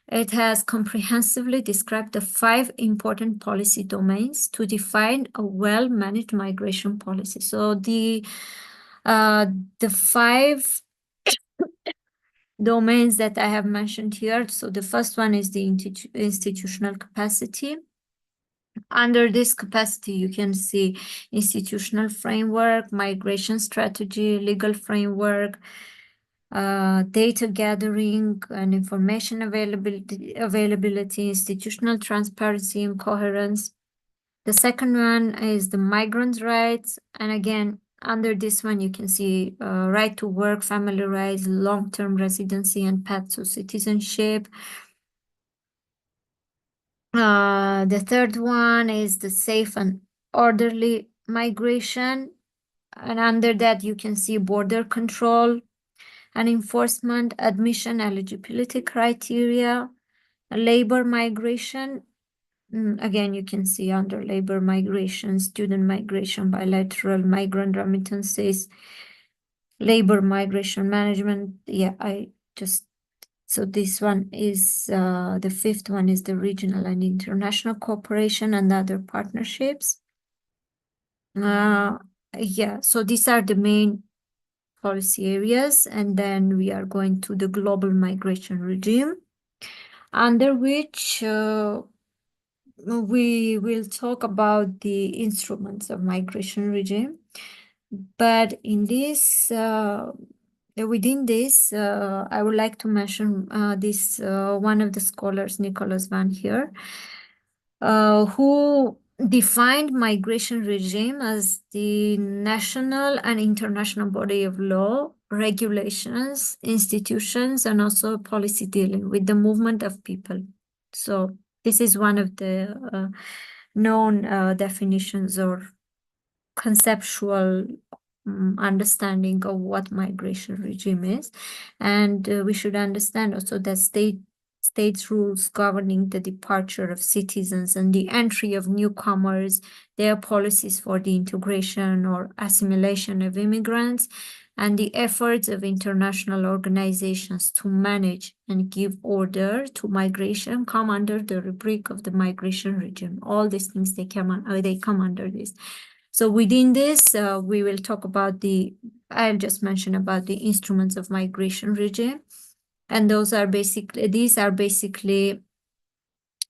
it has comprehensively described the 5 important policy domains to define a well-managed migration policy. So the 5 domains that I have mentioned here. So the first one is the institutional capacity. Under this capacity, you can see institutional framework, migration strategy, legal framework, data gathering and information availability, institutional transparency and coherence. The second one is the migrants' rights. And again, under this one, you can see right to work, family rights, long-term residency, and path to citizenship. The third one is the safe and orderly migration. And under that, you can see border control and enforcement, admission eligibility criteria, labor migration. Again, you can see under labor migration, student migration, bilateral migrant remittances, labor migration management. Yeah, so this one is, the fifth one is the regional and international cooperation and other partnerships. Yeah, so these are the main policy areas, and then we are going to the global migration regime, under which we will talk about the instruments of migration regime. But in this, within this, I would like to mention this one of the scholars, Nicholas Van Heer, who defined migration regime as the national and international body of law, regulations, institutions, and also policy dealing with the movement of people. So this is one of the known definitions or conceptual understanding of what migration regime is. And we should understand also that states rules governing the departure of citizens and the entry of newcomers, their policies for the integration or assimilation of immigrants, and the efforts of international organizations to manage and give order to migration come under the rubric of the migration regime. All these things, they come under this. So within this, we will talk about I'll just mention about the instruments of migration regime. And these are basically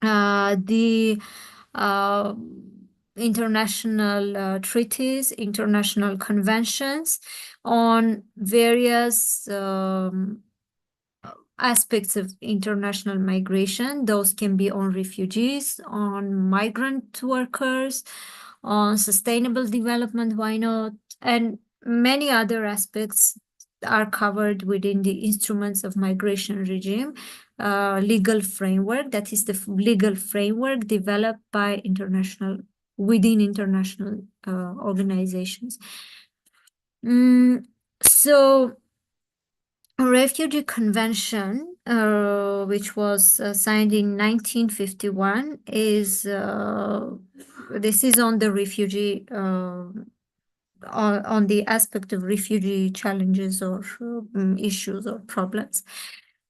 the international treaties, international conventions on various aspects of international migration. Those can be on refugees, on migrant workers, on sustainable development, why not? And many other aspects are covered within the instruments of migration regime, legal framework, that is the legal framework developed by within international organizations. So Refugee Convention, which was signed in 1951, this is on the refugee, on the aspect of refugee challenges or issues or problems.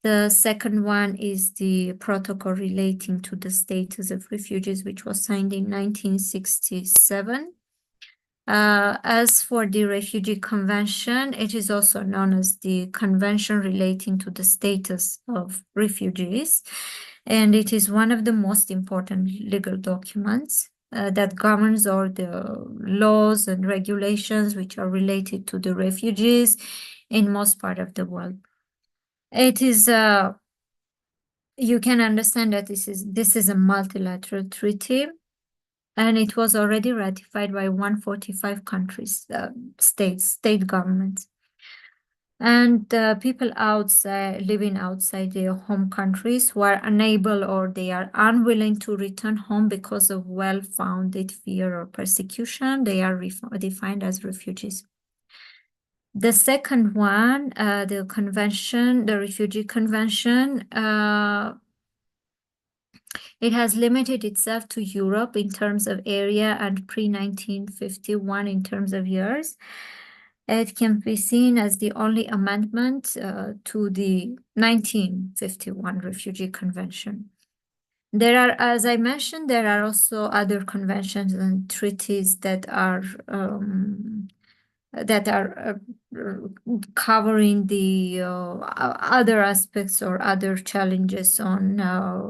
The second one is the protocol relating to the status of refugees, which was signed in 1967. As for the Refugee Convention, it is also known as the Convention relating to the status of refugees, and it is one of the most important legal documents that governs all the laws and regulations which are related to the refugees in most part of the world. It is you can understand that this is a multilateral treaty, and it was already ratified by 145 countries, state governments. And people living outside their home countries who are unable or they are unwilling to return home because of well-founded fear or persecution, they are defined as refugees. The second one, the convention, the Refugee Convention, it has limited itself to Europe in terms of area and pre-1951 in terms of years. It can be seen as the only amendment to the 1951 Refugee Convention. There are, as I mentioned, there are also other conventions and treaties that are covering the other aspects or other challenges on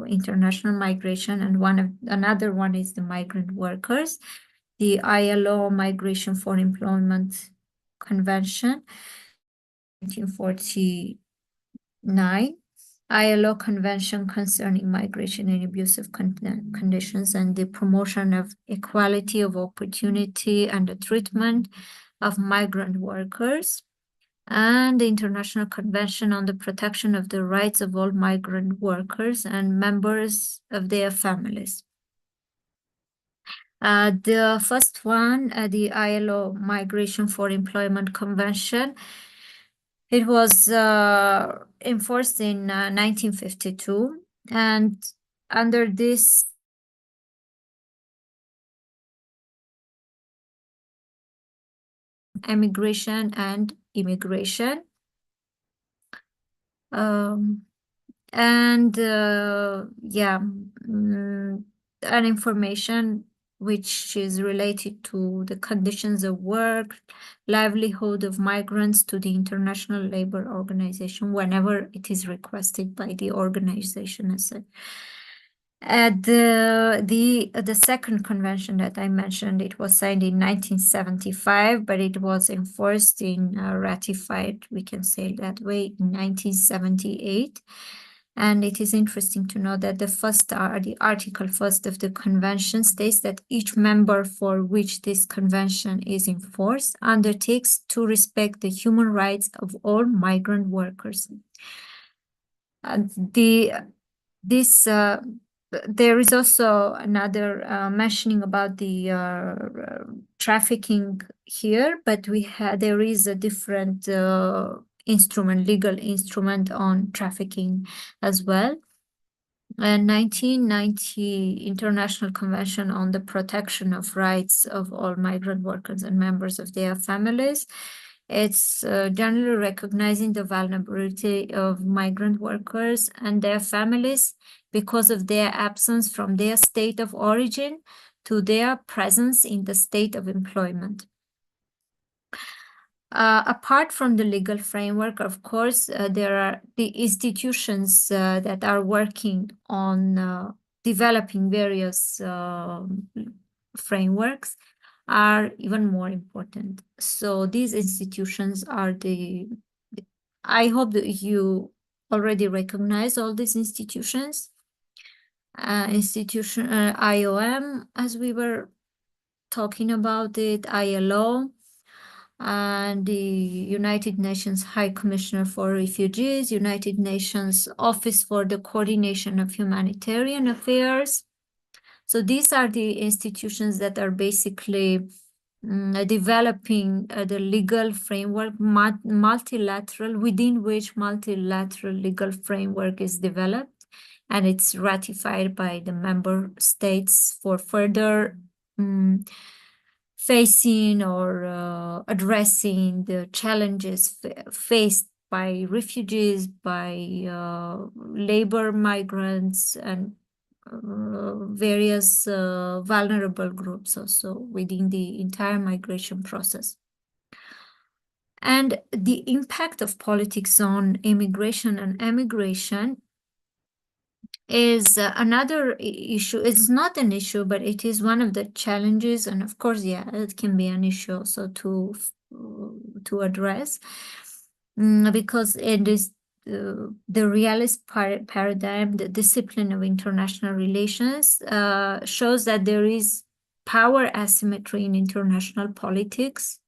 international migration, and another one is the migrant workers, the ILO Migration for Employment Convention, 1949. ILO Convention concerning migration and abusive conditions and the promotion of equality of opportunity and the treatment of migrant workers, and the International Convention on the Protection of the Rights of all Migrant Workers and Members of Their Families. The first one, the ILO Migration for Employment Convention, it was enforced in 1952, and under this emigration and immigration. And information which is related to the conditions of work, livelihood of migrants to the International Labour Organization whenever it is requested by the organization as such. The second convention that I mentioned, it was signed in 1975, but it was enforced ratified, we can say that way, in 1978. And it is interesting to know that the Article 1st of the convention states that each member for which this convention is enforced undertakes to respect the human rights of all migrant workers. There is also another mentioning about the trafficking here, but there is a different legal instrument on trafficking as well. A 1990 International Convention on the Protection of Rights of all Migrant Workers and Members of Their Families. It's generally recognizing the vulnerability of migrant workers and their families because of their absence from their state of origin to their presence in the state of employment. Apart from the legal framework, of course, there are the institutions that are working on developing various frameworks are even more important. So these institutions are I hope that you already recognize all these institutions. IOM, as we were talking about it, ILO, and the United Nations High Commissioner for Refugees, United Nations Office for the Coordination of Humanitarian Affairs. So these are the institutions that are basically developing the legal framework, multilateral, within which multilateral legal framework is developed, and it's ratified by the member states for further facing or addressing the challenges faced by refugees, by labor migrants, and various vulnerable groups also within the entire migration process. And the impact of politics on immigration and emigration is another issue. It's not an issue, but it is one of the challenges. And of course, yeah, it can be an issue also to address, because it is the realist paradigm, the discipline of international relations, shows that there is power asymmetry in international politics,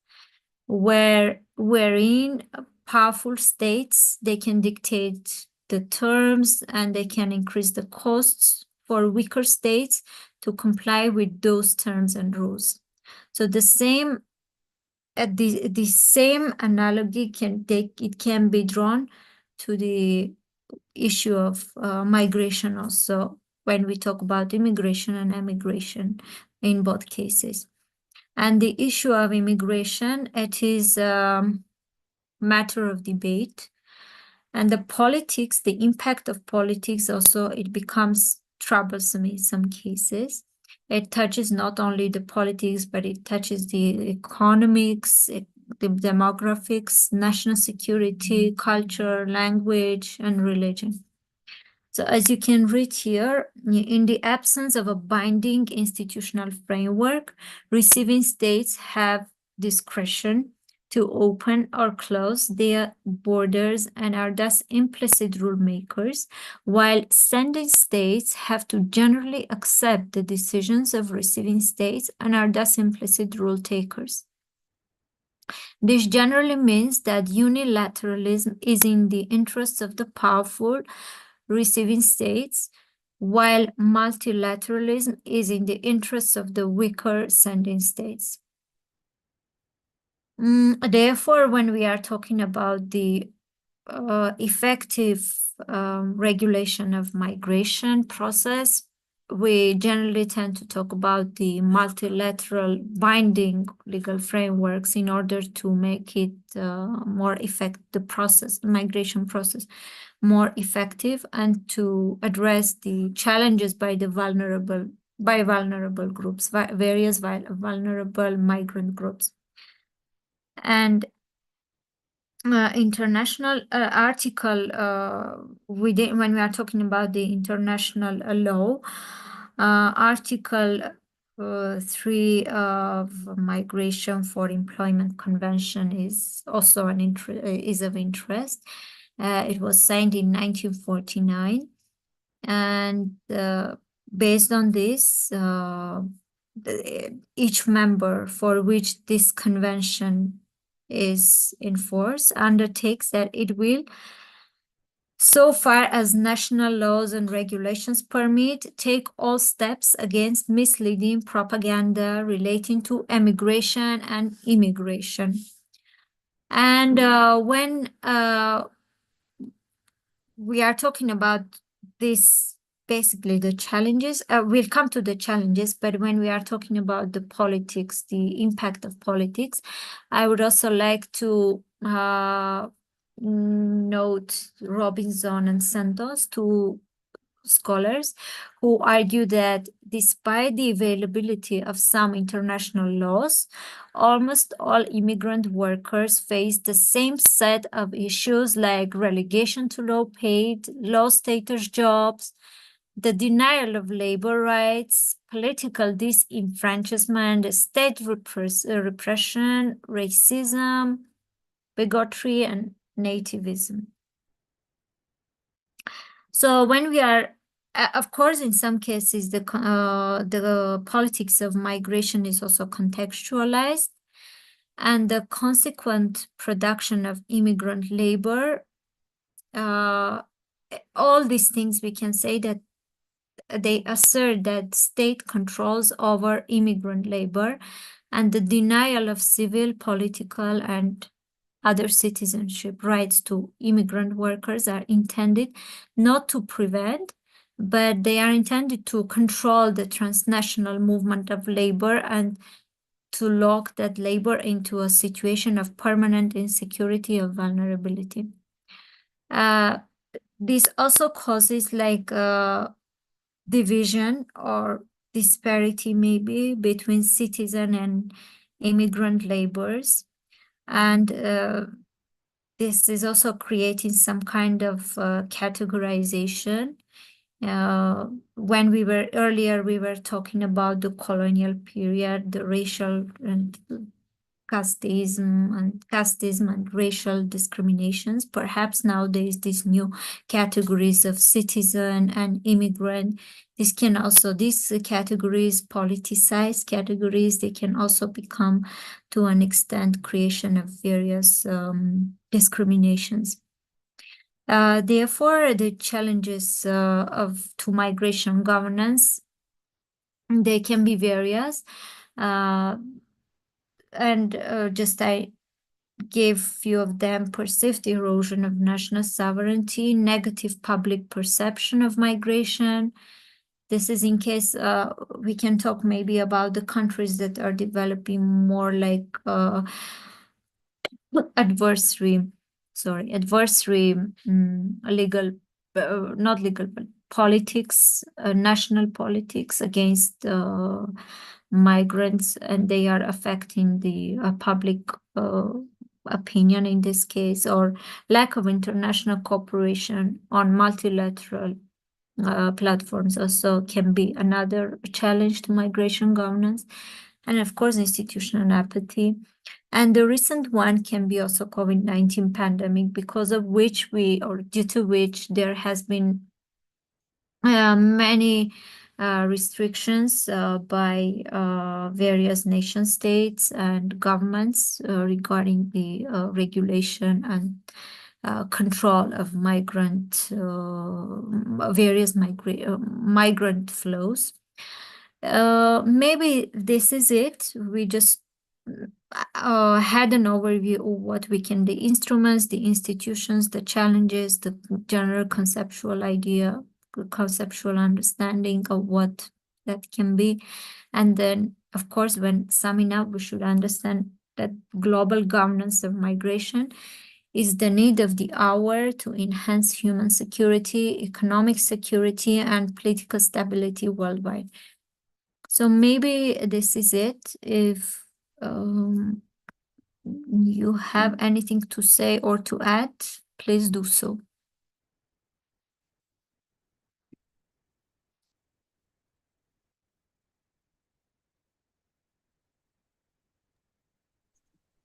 wherein powerful states, they can dictate the terms and they can increase the costs for weaker states to comply with those terms and rules. So the same analogy can be drawn to the issue of migration also, when we talk about immigration and emigration in both cases. And the issue of immigration, it is matter of debate. And the politics, the impact of politics also, it becomes troublesome in some cases. It touches not only the politics, but it touches the economics, the demographics, national security, culture, language, and religion. So as you can read here, in the absence of a binding institutional framework, receiving states have discretion to open or close their borders and are thus implicit rule makers, while sending states have to generally accept the decisions of receiving states and are thus implicit rule takers. This generally means that unilateralism is in the interests of the powerful receiving states, while multilateralism is in the interests of the weaker sending states. Therefore, when we are talking about the effective regulation of migration process, we generally tend to talk about the multilateral binding legal frameworks in order to make it more effective, the migration process more effective, and to address the challenges by vulnerable groups, various vulnerable migrant groups. And international article when we are talking about the international law, Article 3 of Migration for Employment Convention is also is of interest. It was signed in 1949, and based on this, each member for which this convention is enforced undertakes that it will, so far as national laws and regulations permit, take all steps against misleading propaganda relating to emigration and immigration. And when we are talking about this, basically the challenges, we'll come to the challenges, but when we are talking about the politics, the impact of politics, I would also like to note Robinson and Santos, two scholars who argue that despite the availability of some international laws, almost all immigrant workers face the same set of issues like relegation to low-paid, low-status jobs, the denial of labor rights, political disenfranchisement, state repression, racism, bigotry, and nativism. So when we are, of course, in some cases, the politics of migration is also contextualized, and the consequent production of immigrant labor, all these things, we can say that they assert that state controls over immigrant labor, and the denial of civil, political, and other citizenship rights to immigrant workers are intended not to prevent, but they are intended to control the transnational movement of labor and to lock that labor into a situation of permanent insecurity or vulnerability. This also causes division or disparity maybe between citizen and immigrant laborers. And this is also creating some kind of categorization. When we were earlier, we were talking about the colonial period, the racial and casteism and racial discriminations. Perhaps nowadays these new categories of citizen and immigrant, these categories, politicized categories, they can also become to an extent creation of various discriminations. Therefore, the challenges to migration governance, they can be various. Just I gave few of them: perceived erosion of national sovereignty, negative public perception of migration. This is in case we can talk maybe about the countries that are developing more like legal, not legal, but politics, national politics against migrants, and they are affecting the public opinion in this case, or lack of international cooperation on multilateral platforms also can be another challenge to migration governance. And of course, institutional apathy. And the recent one can be also COVID-19 pandemic, because of which due to which there has been many restrictions by various nation states and governments regarding the regulation and control of various migrant flows. Maybe this is it. We just had an overview of what the instruments, the institutions, the challenges, the general conceptual idea, conceptual understanding of what that can be. And then, of course, when summing up, we should understand that global governance of migration is the need of the hour to enhance human security, economic security, and political stability worldwide. So maybe this is it. If you have anything to say or to add, please do so.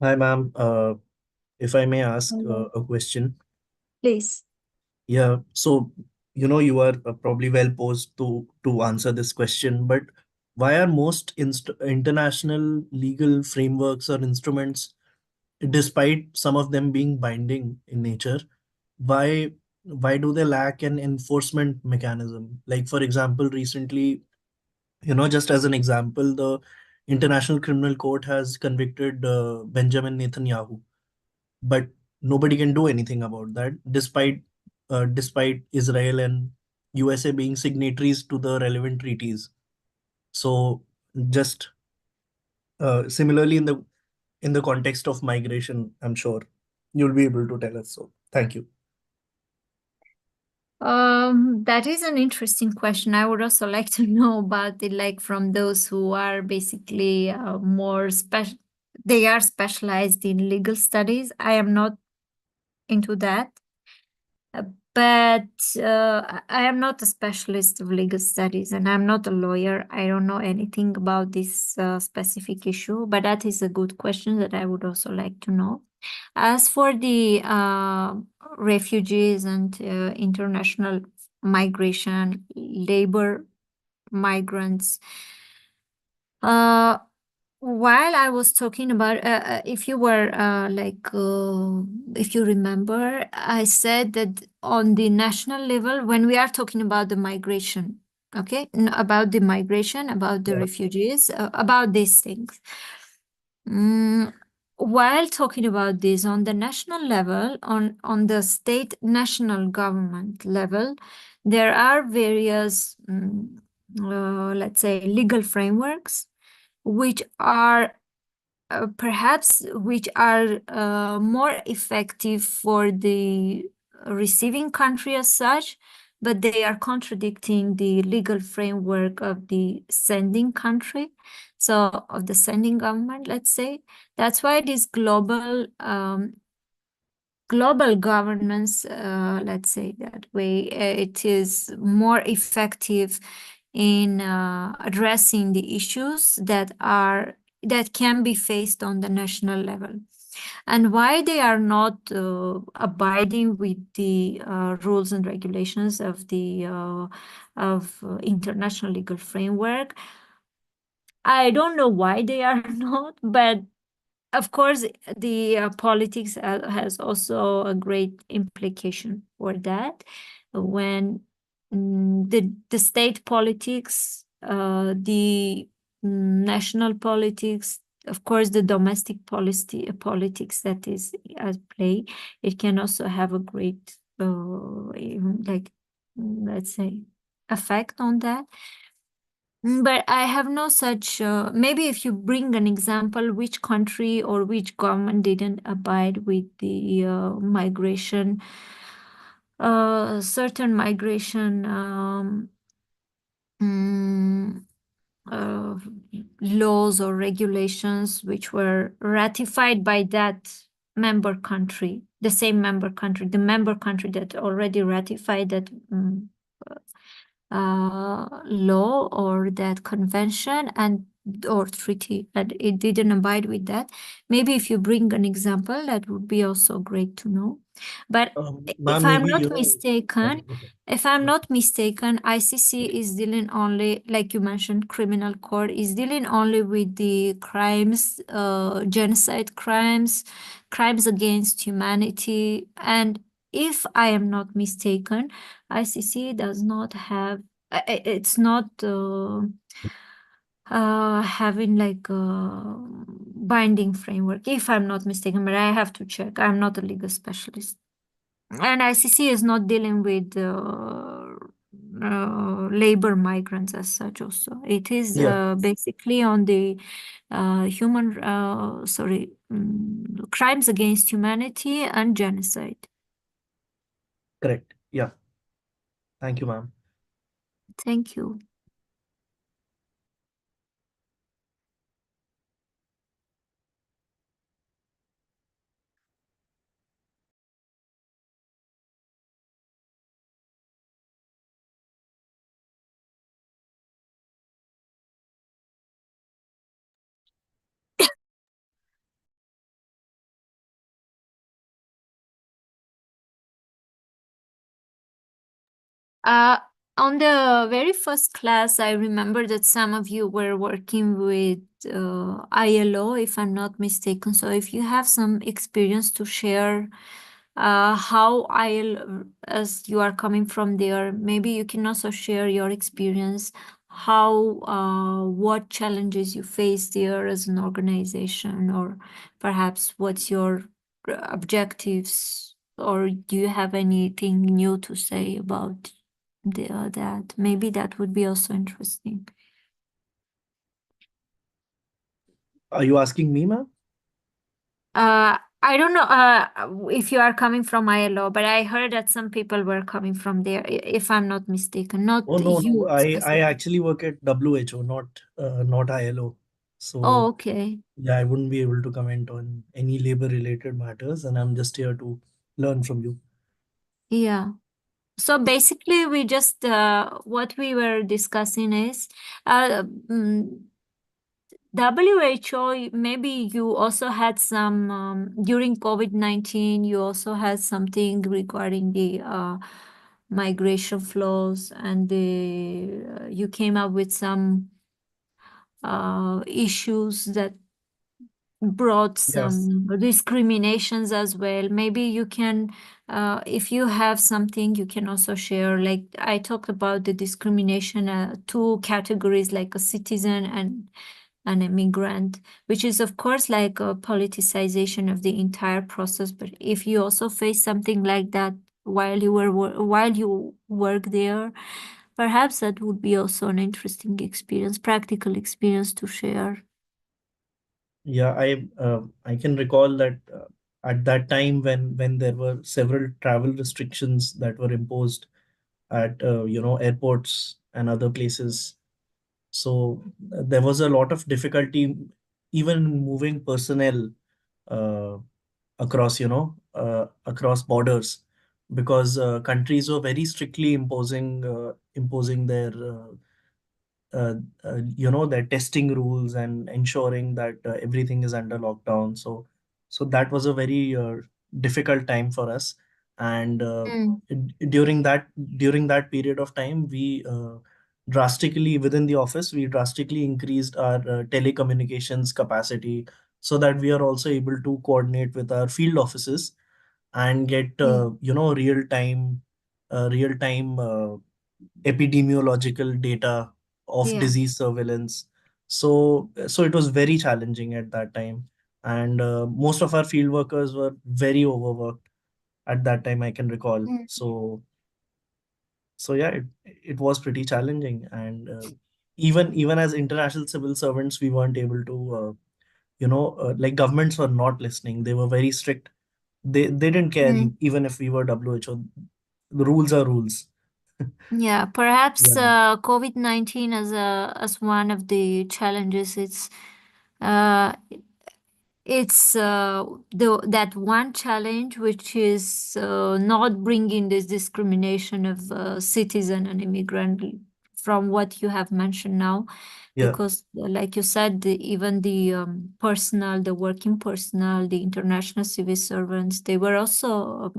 Hi, ma'am. If I may ask a question. Please. Yeah. So, you are probably well posed to answer this question, but why are most international legal frameworks or instruments, despite some of them being binding in nature, why why do they lack an enforcement mechanism? Like, for example, recently, just as an example, the International Criminal Court has convicted Benjamin Netanyahu, but nobody can do anything about that, despite Israel and USA being signatories to the relevant treaties. So, just similarly in the context of migration, I'm sure you'll be able to tell us. So, thank you. That is an interesting question. I would also like to know about it, like from those who are basically more special. They are specialized in legal studies. I am not into that. But I am not a specialist of legal studies, and I'm not a lawyer. I don't know anything about this specific issue, but that is a good question that I would also like to know. As for the refugees and international migration, labor migrants, while I was talking about, if you remember, I said that on the national level, when we are talking about the migration, okay, about the migration, about the Yeah. refugees, about these things. While talking about this on the national level, on the state national government level, there are various, let's say, legal frameworks which are more effective for the receiving country as such but they are contradicting the legal framework of the sending country, so of the sending government, let's say. That's why this global governance, let's say that way, it is more effective in addressing the issues that can be faced on the national level. And why they are not abiding with the rules and regulations of the international legal framework, I don't know why they are not, but of course, the politics has also a great implication for that. When the state politics, the national politics, of course, the domestic politics that is at play, it can also have a great, let's say, effect on that. But I have no such, maybe if you bring an example, which country or which government didn't abide with the migration, certain migration laws or regulations which were ratified by that member country, the same member country, the member country that already ratified that law or that convention or treaty, and it didn't abide with that. Maybe if you bring an example, that would be also great to know. But if Ma'am, I'm maybe, not mistaken, ICC is dealing only, like you mentioned, criminal court is dealing only with the crimes, genocide crimes, crimes against humanity. And if I am not mistaken, ICC does not have, it's not having like a binding framework, if I'm not mistaken, but I have to check. I'm not a legal specialist. And ICC is not dealing with labor migrants as such also. It is basically on the crimes against humanity and genocide. Correct. Yeah. Thank you, ma'am. Thank you. On the very first class, I remember that some of you were working with ILO, if I'm not mistaken. So if you have some experience to share, how ILO, as you are coming from there, maybe you can also share your experience, what challenges you face there as an organization, or perhaps what's your objectives, or do you have anything new to say about that? Maybe that would be also interesting. Are you asking me, ma'am? I don't know if you are coming from ILO, but I heard that some people were coming from there, if I'm not mistaken. Not Oh, no, you I specifically. actually work at WHO, not ILO. So Oh, okay. yeah, I wouldn't be able to comment on any labor related matters, and I'm just here to learn from you. Yeah. So basically, we just what we were discussing is WHO. Maybe you also had some during COVID-19. You also had something regarding the migration flows, and you came up with some issues that brought Yes. some discriminations as well. Maybe you can, if you have something, you can also share. Like I talked about the discrimination, two categories, like a citizen and an immigrant, which is of course like a politicization of the entire process. But if you also face something like that while you work there, perhaps that would be also an interesting experience, practical experience to share. Yeah, I can recall that at that time when there were several travel restrictions that were imposed, at airports and other places. So there was a lot of difficulty even moving personnel uh, across across borders, because countries were very strictly imposing uh, their testing rules and ensuring that everything is under lockdown. So that was a very difficult time for us. And during that period of time, we drastically, within the office, we drastically increased our telecommunications capacity, so that we are also able to coordinate with our field offices and get real time epidemiological data of Yeah. disease surveillance. So it was very challenging at that time, and most of our field workers were very overworked at that time, I can recall. Mm. So yeah, it was pretty challenging. And even as international civil servants, we weren't able to like, governments were not listening. They were very strict. They didn't care Mm. even if we were WHO. The rules are rules. Yeah, perhaps Yeah. COVID-19 as one of the challenges. Uh, it's that one challenge which is not bringing this discrimination of citizen and immigrant from what you have mentioned now, Yeah. because like you said, even the personnel, the working personnel, the international civil servants, they were also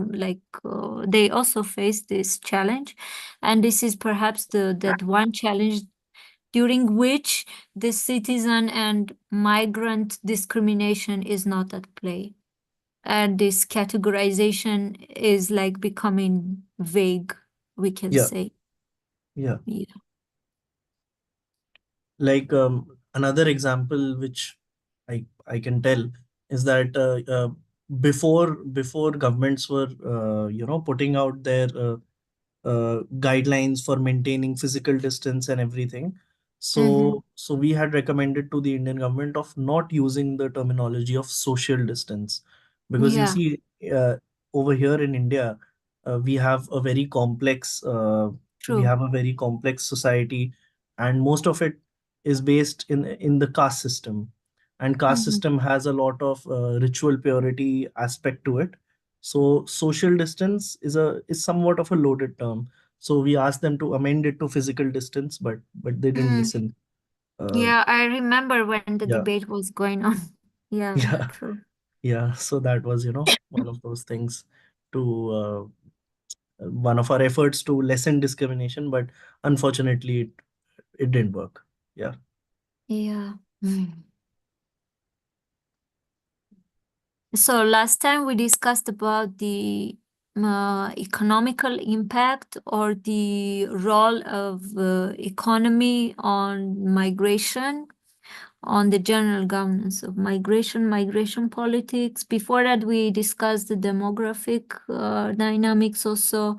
they also faced this challenge, and this is perhaps the that one challenge during which the citizen and migrant discrimination is not at play. And this categorization is like becoming vague, we can Yeah. say. Yeah. Yeah. Like, another example which I can tell is that before governments were putting out their guidelines for maintaining physical distance and everything. Mm-hmm. So we had recommended to the Indian government of not using the terminology of social distance, because you Yeah, see, uh, over here in India, we have a very complex true. society, and most of it is based in the caste system, and caste Mm-hmm. system has a lot of ritual purity aspect to it. So social distance is somewhat of a loaded term. So we asked them to amend it to physical distance, but they didn't Mm. listen. uh, Yeah, I remember when the yeah. debate was going on. Yeah, Yeah. true. Yeah, so that was one of those things, to one of our efforts to lessen discrimination, but unfortunately it didn't work. Yeah. Yeah. Mm. So last time we discussed about the economical impact or the role of economy on migration, on the general governance of migration politics. Before that, we discussed the demographic dynamics also.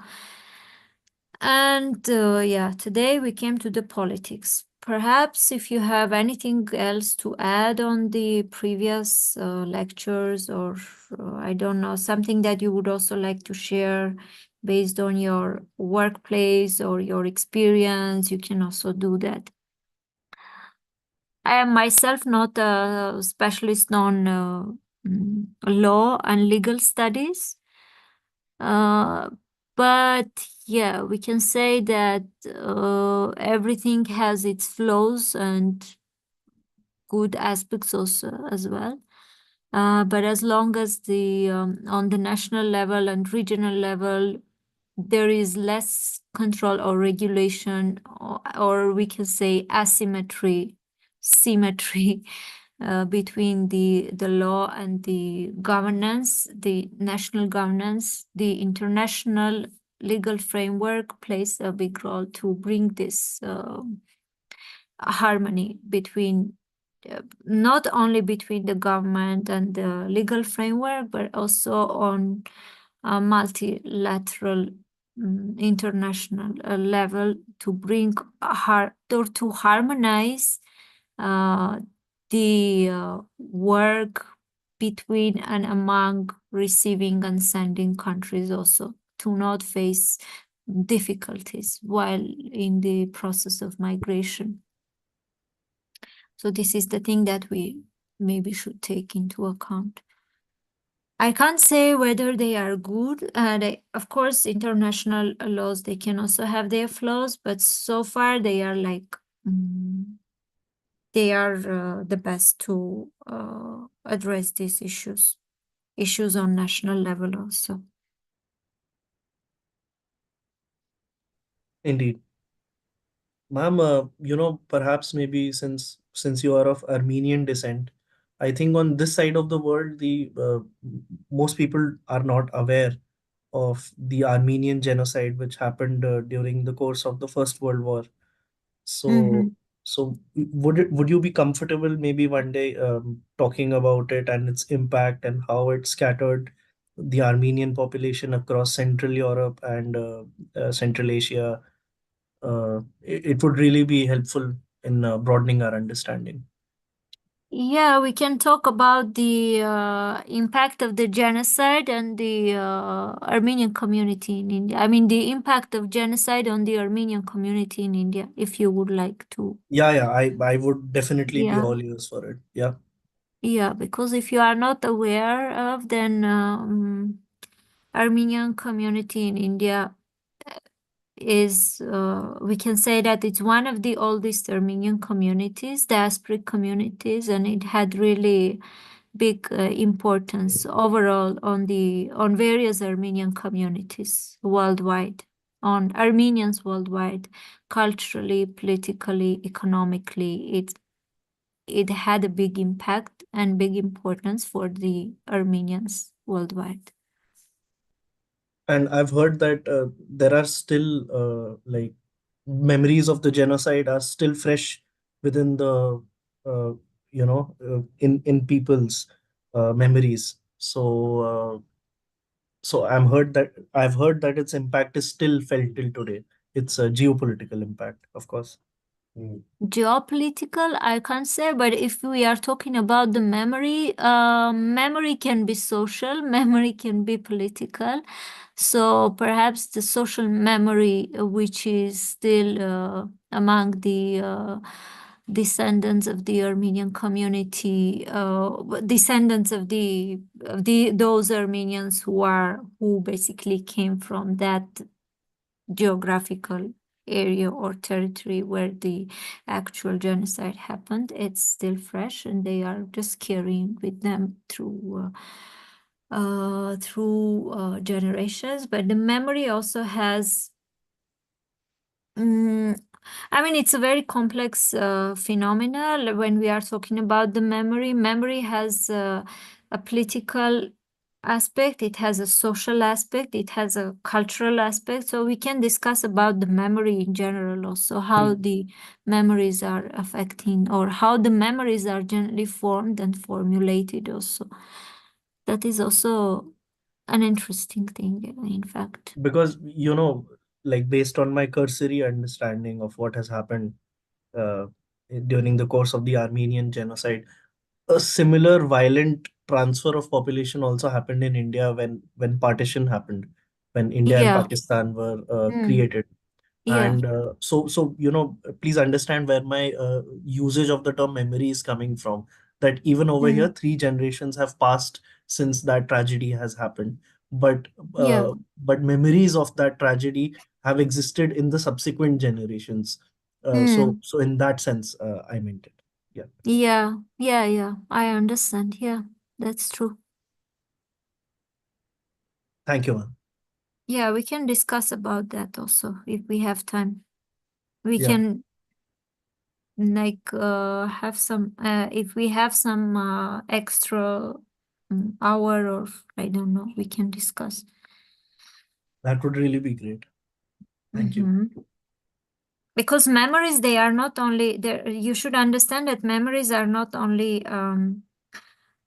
And yeah, today we came to the politics. Perhaps if you have anything else to add on the previous lectures, or I don't know, something that you would also like to share based on your workplace or your experience, you can also do that. I am myself not a specialist on law and legal studies. Uh, but yeah, we can say that everything has its flaws and good aspects also as well. But as long as the on the national level and regional level, there is less control or regulation, or we can say asymmetry, symmetry between the law and the governance, the national governance, the international legal framework plays a big role to bring this harmony between not only between the government and the legal framework, but also on a multilateral international level to bring or to harmonize uh, the work between and among receiving and sending countries also, to not face difficulties while in the process of migration. So this is the thing that we maybe should take into account. I can't say whether they are good. Of course, international laws, they can also have their flaws, but so far they are like, they are the best to address these issues on national level also. Indeed. Ma'am, perhaps maybe since you are of Armenian descent, I think on this side of the world, the most people are not aware of the Armenian genocide, which happened during the course of the First World War. So, Mhm. so would you be comfortable maybe one day talking about it and its impact and how it scattered the Armenian population across Central Europe and Central Asia? It would really be helpful in broadening our understanding. Yeah, we can talk about the impact of the genocide and the Armenian community in India. I mean, the impact of genocide on the Armenian community in India, if you would like to. Yeah, I would definitely be Yeah. all ears for it. Yeah. Yeah, because if you are not aware of, then Armenian community in India is, we can say that it's one of the oldest Armenian communities, diasporic communities, and it had really big importance overall on various Armenian communities worldwide, on Armenians worldwide, culturally, politically, economically. It had a big impact and big importance for the Armenians worldwide. And I've heard that there are still like memories of the genocide are still fresh within the uh, in people's memories. So I've heard that its impact is still felt till today. It's a geopolitical impact, of course. Geopolitical, I can't say, but if we are talking about the memory, memory can be social, memory can be political. So perhaps the social memory, which is still among the descendants of the Armenian community, descendants of those Armenians who basically came from that geographical area or territory where the actual genocide happened, it's still fresh, and they are just carrying with them through generations. But the memory also has, I mean, it's a very complex phenomena. When we are talking about the memory, memory has a political aspect, it has a social aspect, it has a cultural aspect. So we can discuss about the memory in general also, how the memories are affecting, or how the memories are generally formed and formulated also. That is also an interesting thing, in fact. Because like based on my cursory understanding of what has happened uh, during the course of the Armenian genocide, a similar violent transfer of population also happened in India when partition happened, when India and Yeah. Pakistan were Mm. created. Yeah. And so please understand where my usage of the term memory is coming from. That even over here, 3 generations have passed since that tragedy has happened, but Yeah. memories of that tragedy have existed in the subsequent generations. So in that sense, I meant it. Yeah. Yeah. I understand. Yeah, that's true. Thank you, man. Yeah, we can discuss about that also if we have time. We Yeah. can like have some if we have some extra hour, or I don't know, we can discuss. That would really be great. Thank you. Because memories, they are not only there. You should understand that memories are not only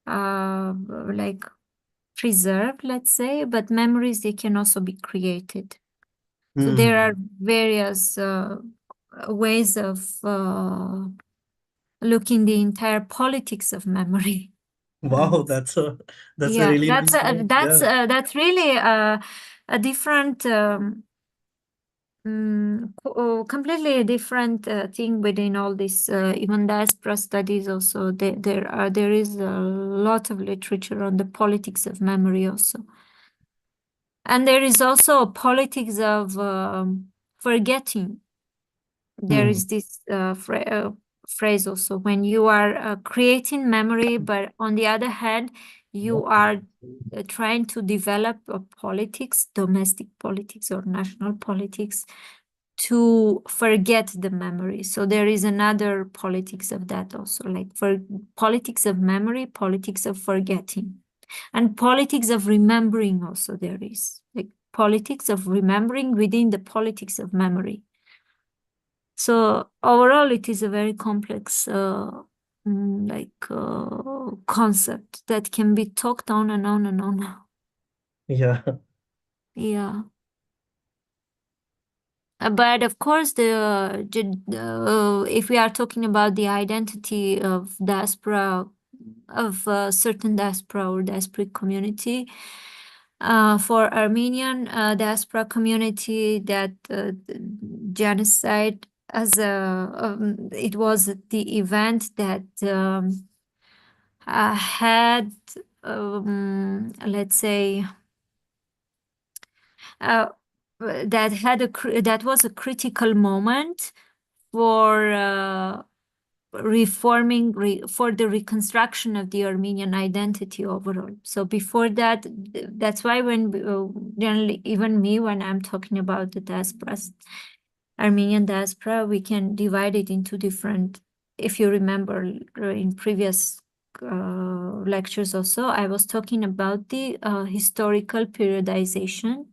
like preserved, let's say, but memories, they can also be created. So there are various ways of looking the entire politics of memory. Wow, that's a Yeah, really that's nice way. Yeah. that's really a different completely different thing within all this. Even diaspora studies also. There is a lot of literature on the politics of memory also, and there is also a politics of forgetting. There is this phrase also, when you are creating memory, but on the other hand, you are trying to develop a politics, domestic politics or national politics, to forget the memory. So there is another politics of that also, like for politics of memory, politics of forgetting, and politics of remembering also. There is like politics of remembering within the politics of memory. So overall, it is a very complex concept that can be talked on and on and on. Yeah. Yeah. But of course, if we are talking about the identity of diaspora, of a certain diaspora or diasporic community, for Armenian diaspora community, that genocide as it was the event that had, let's say, that was a critical moment for reforming for the reconstruction of the Armenian identity overall. So before that, that's why when generally, even me, when I'm talking about the diasporas, Armenian diaspora, we can divide it into different. If you remember in previous lectures also, I was talking about the historical periodization.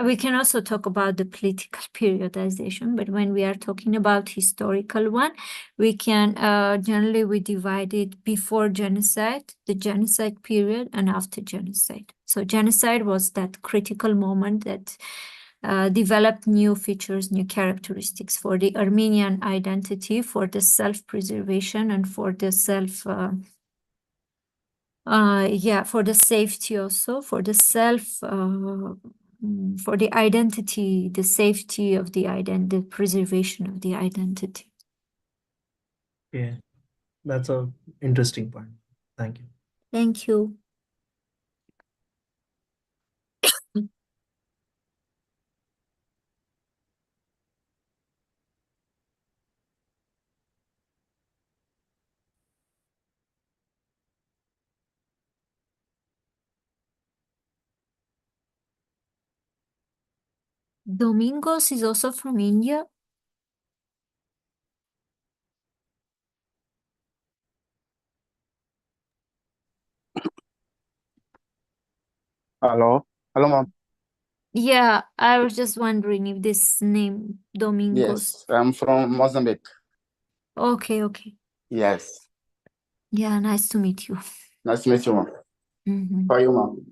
We can also talk about the political periodization, but when we are talking about historical one, we can generally we divide it before genocide, the genocide period, and after genocide. So genocide was that critical moment that developed new features, new characteristics for the Armenian identity, for the self-preservation, and for the for the safety also, for the for the identity, the safety of the identity, the preservation of the identity. Yeah, that's a interesting point. Thank you. Thank you. Domingos is also from India. Hello. Hello, ma'am. Yeah, I was just wondering if this name Domingos. Yes, I'm from Mozambique. Okay, okay. Yes. Yeah, nice to meet you. Nice to meet you, ma'am. Mhm. How are you, ma'am?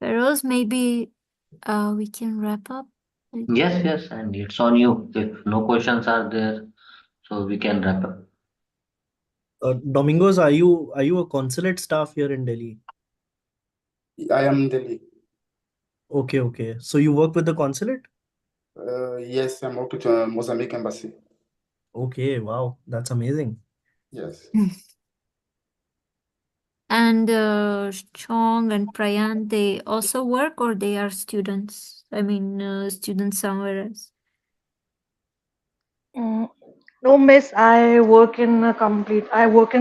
Feroz, maybe we can wrap up. Yes, yes, and it's on you. If no questions are there, so we can wrap up. Domingos, are you a consulate staff here in Delhi? I am in Delhi. Okay, okay. So you work with the consulate? Yes, I'm working to Mozambique embassy. Okay, wow, that's amazing. Yes. And Chong and Prayan, they also work, or they are students? I mean, students somewhere else. No, miss, I work in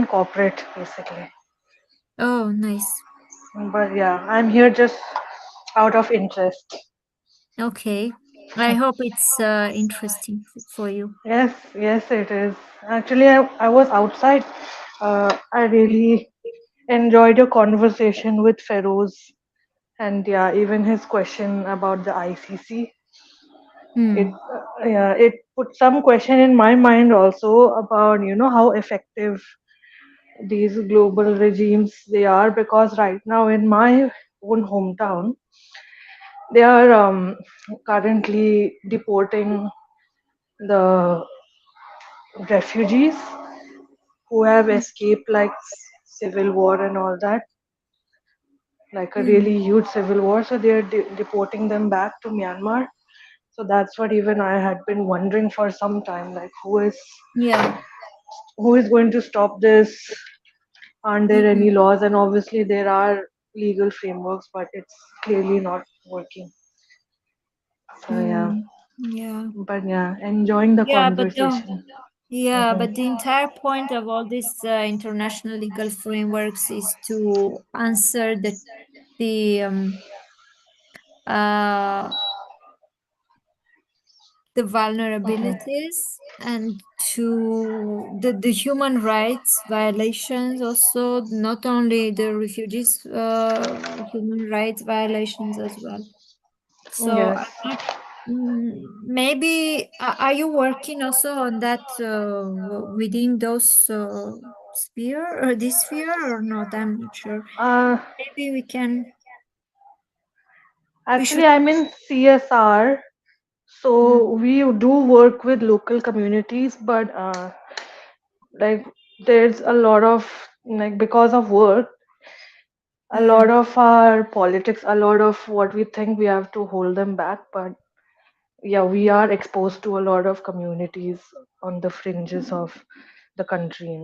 corporate basically. Oh, nice. But yeah, I'm here just out of interest. Okay. I hope it's interesting for you. Yes, yes, it is. Actually, I was outside. I really enjoyed your conversation with Feroz, and yeah, even his question about the ICC. It yeah, it put some question in my mind also about how effective these global regimes they are, because right now in my own hometown they are currently deporting the refugees who have escaped like civil war and all that. like a Hmm. really huge civil war. So they're deporting them back to Myanmar. So that's what even I had been wondering for some time, like Yeah. who is going to stop this? Aren't there any Hmm. laws? And obviously there are legal frameworks, but it's clearly not working. So yeah, Hmm. Yeah. but yeah, enjoying the Yeah, but the conversation. yeah, Mhm. but the entire point of all these international legal frameworks is to answer the uh the Mhm. vulnerabilities and to the human rights violations also, not only the refugees human rights violations as well. So Yes. I'm not maybe are you working also on that within those sphere or this sphere or not? I'm not sure. Uh, Maybe we should. Actually, I'm in CSR, so Mm, we do work with local communities, but like there's a lot of, like, because of work, a lot mm, of our politics, a lot of what we think, we have to hold them back. But yeah, we are exposed to a lot of communities on the fringes of the country.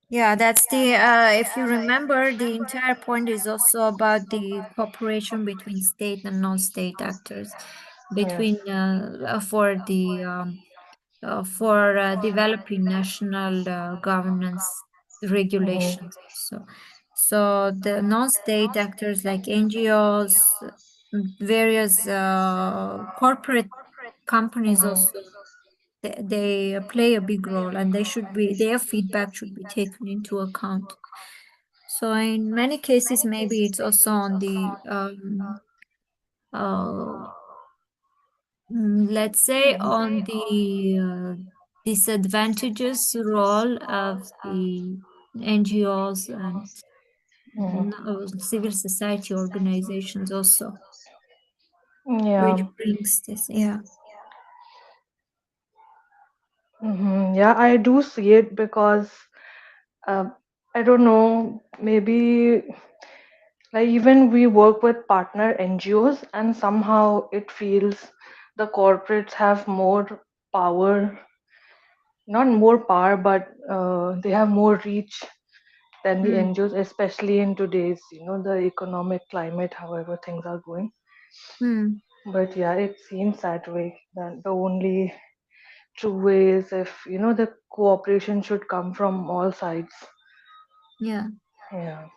yeah, that's the if you remember, the entire point is also about the cooperation between state and non-state actors, Yes. between for developing national governance Hmm. regulations also. So the non-state actors like NGOs, various corporate companies Hmm. also, they play a big role, and their feedback should be taken into account. So in many cases, maybe it's also on the uh, let's say on the disadvantageous role of the NGOs and Hmm. civil society organizations also, which Yeah. brings this, yeah. Yeah, I do see it because uh, I don't know, maybe like even we work with partner NGOs, and somehow it feels the corporates have more power, not more power, but they have more reach than the Mm, NGOs, especially in today's, the economic climate, however things are going. mm, But yeah, it seems that way. That the only true way is if, the cooperation should come from all sides. yeah, Yeah.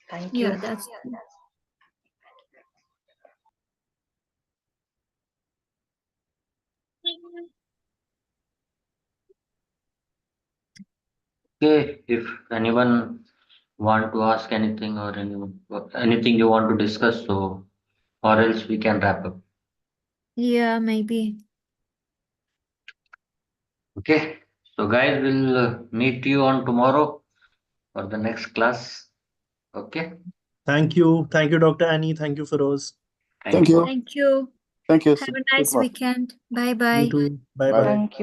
Thank yeah, you. that's true. Okay, if anyone want to ask anything or anything you want to discuss, so or else we can wrap up. Yeah, maybe. Okay, so guys, we'll meet you on tomorrow for the next class. Okay, Thank you, Dr. Annie. Thank you, Feroz. thank Thank you. you. Thank you. Thank you. Have a Good nice work. weekend. Bye You bye. too. Bye Bye. bye. Thank you.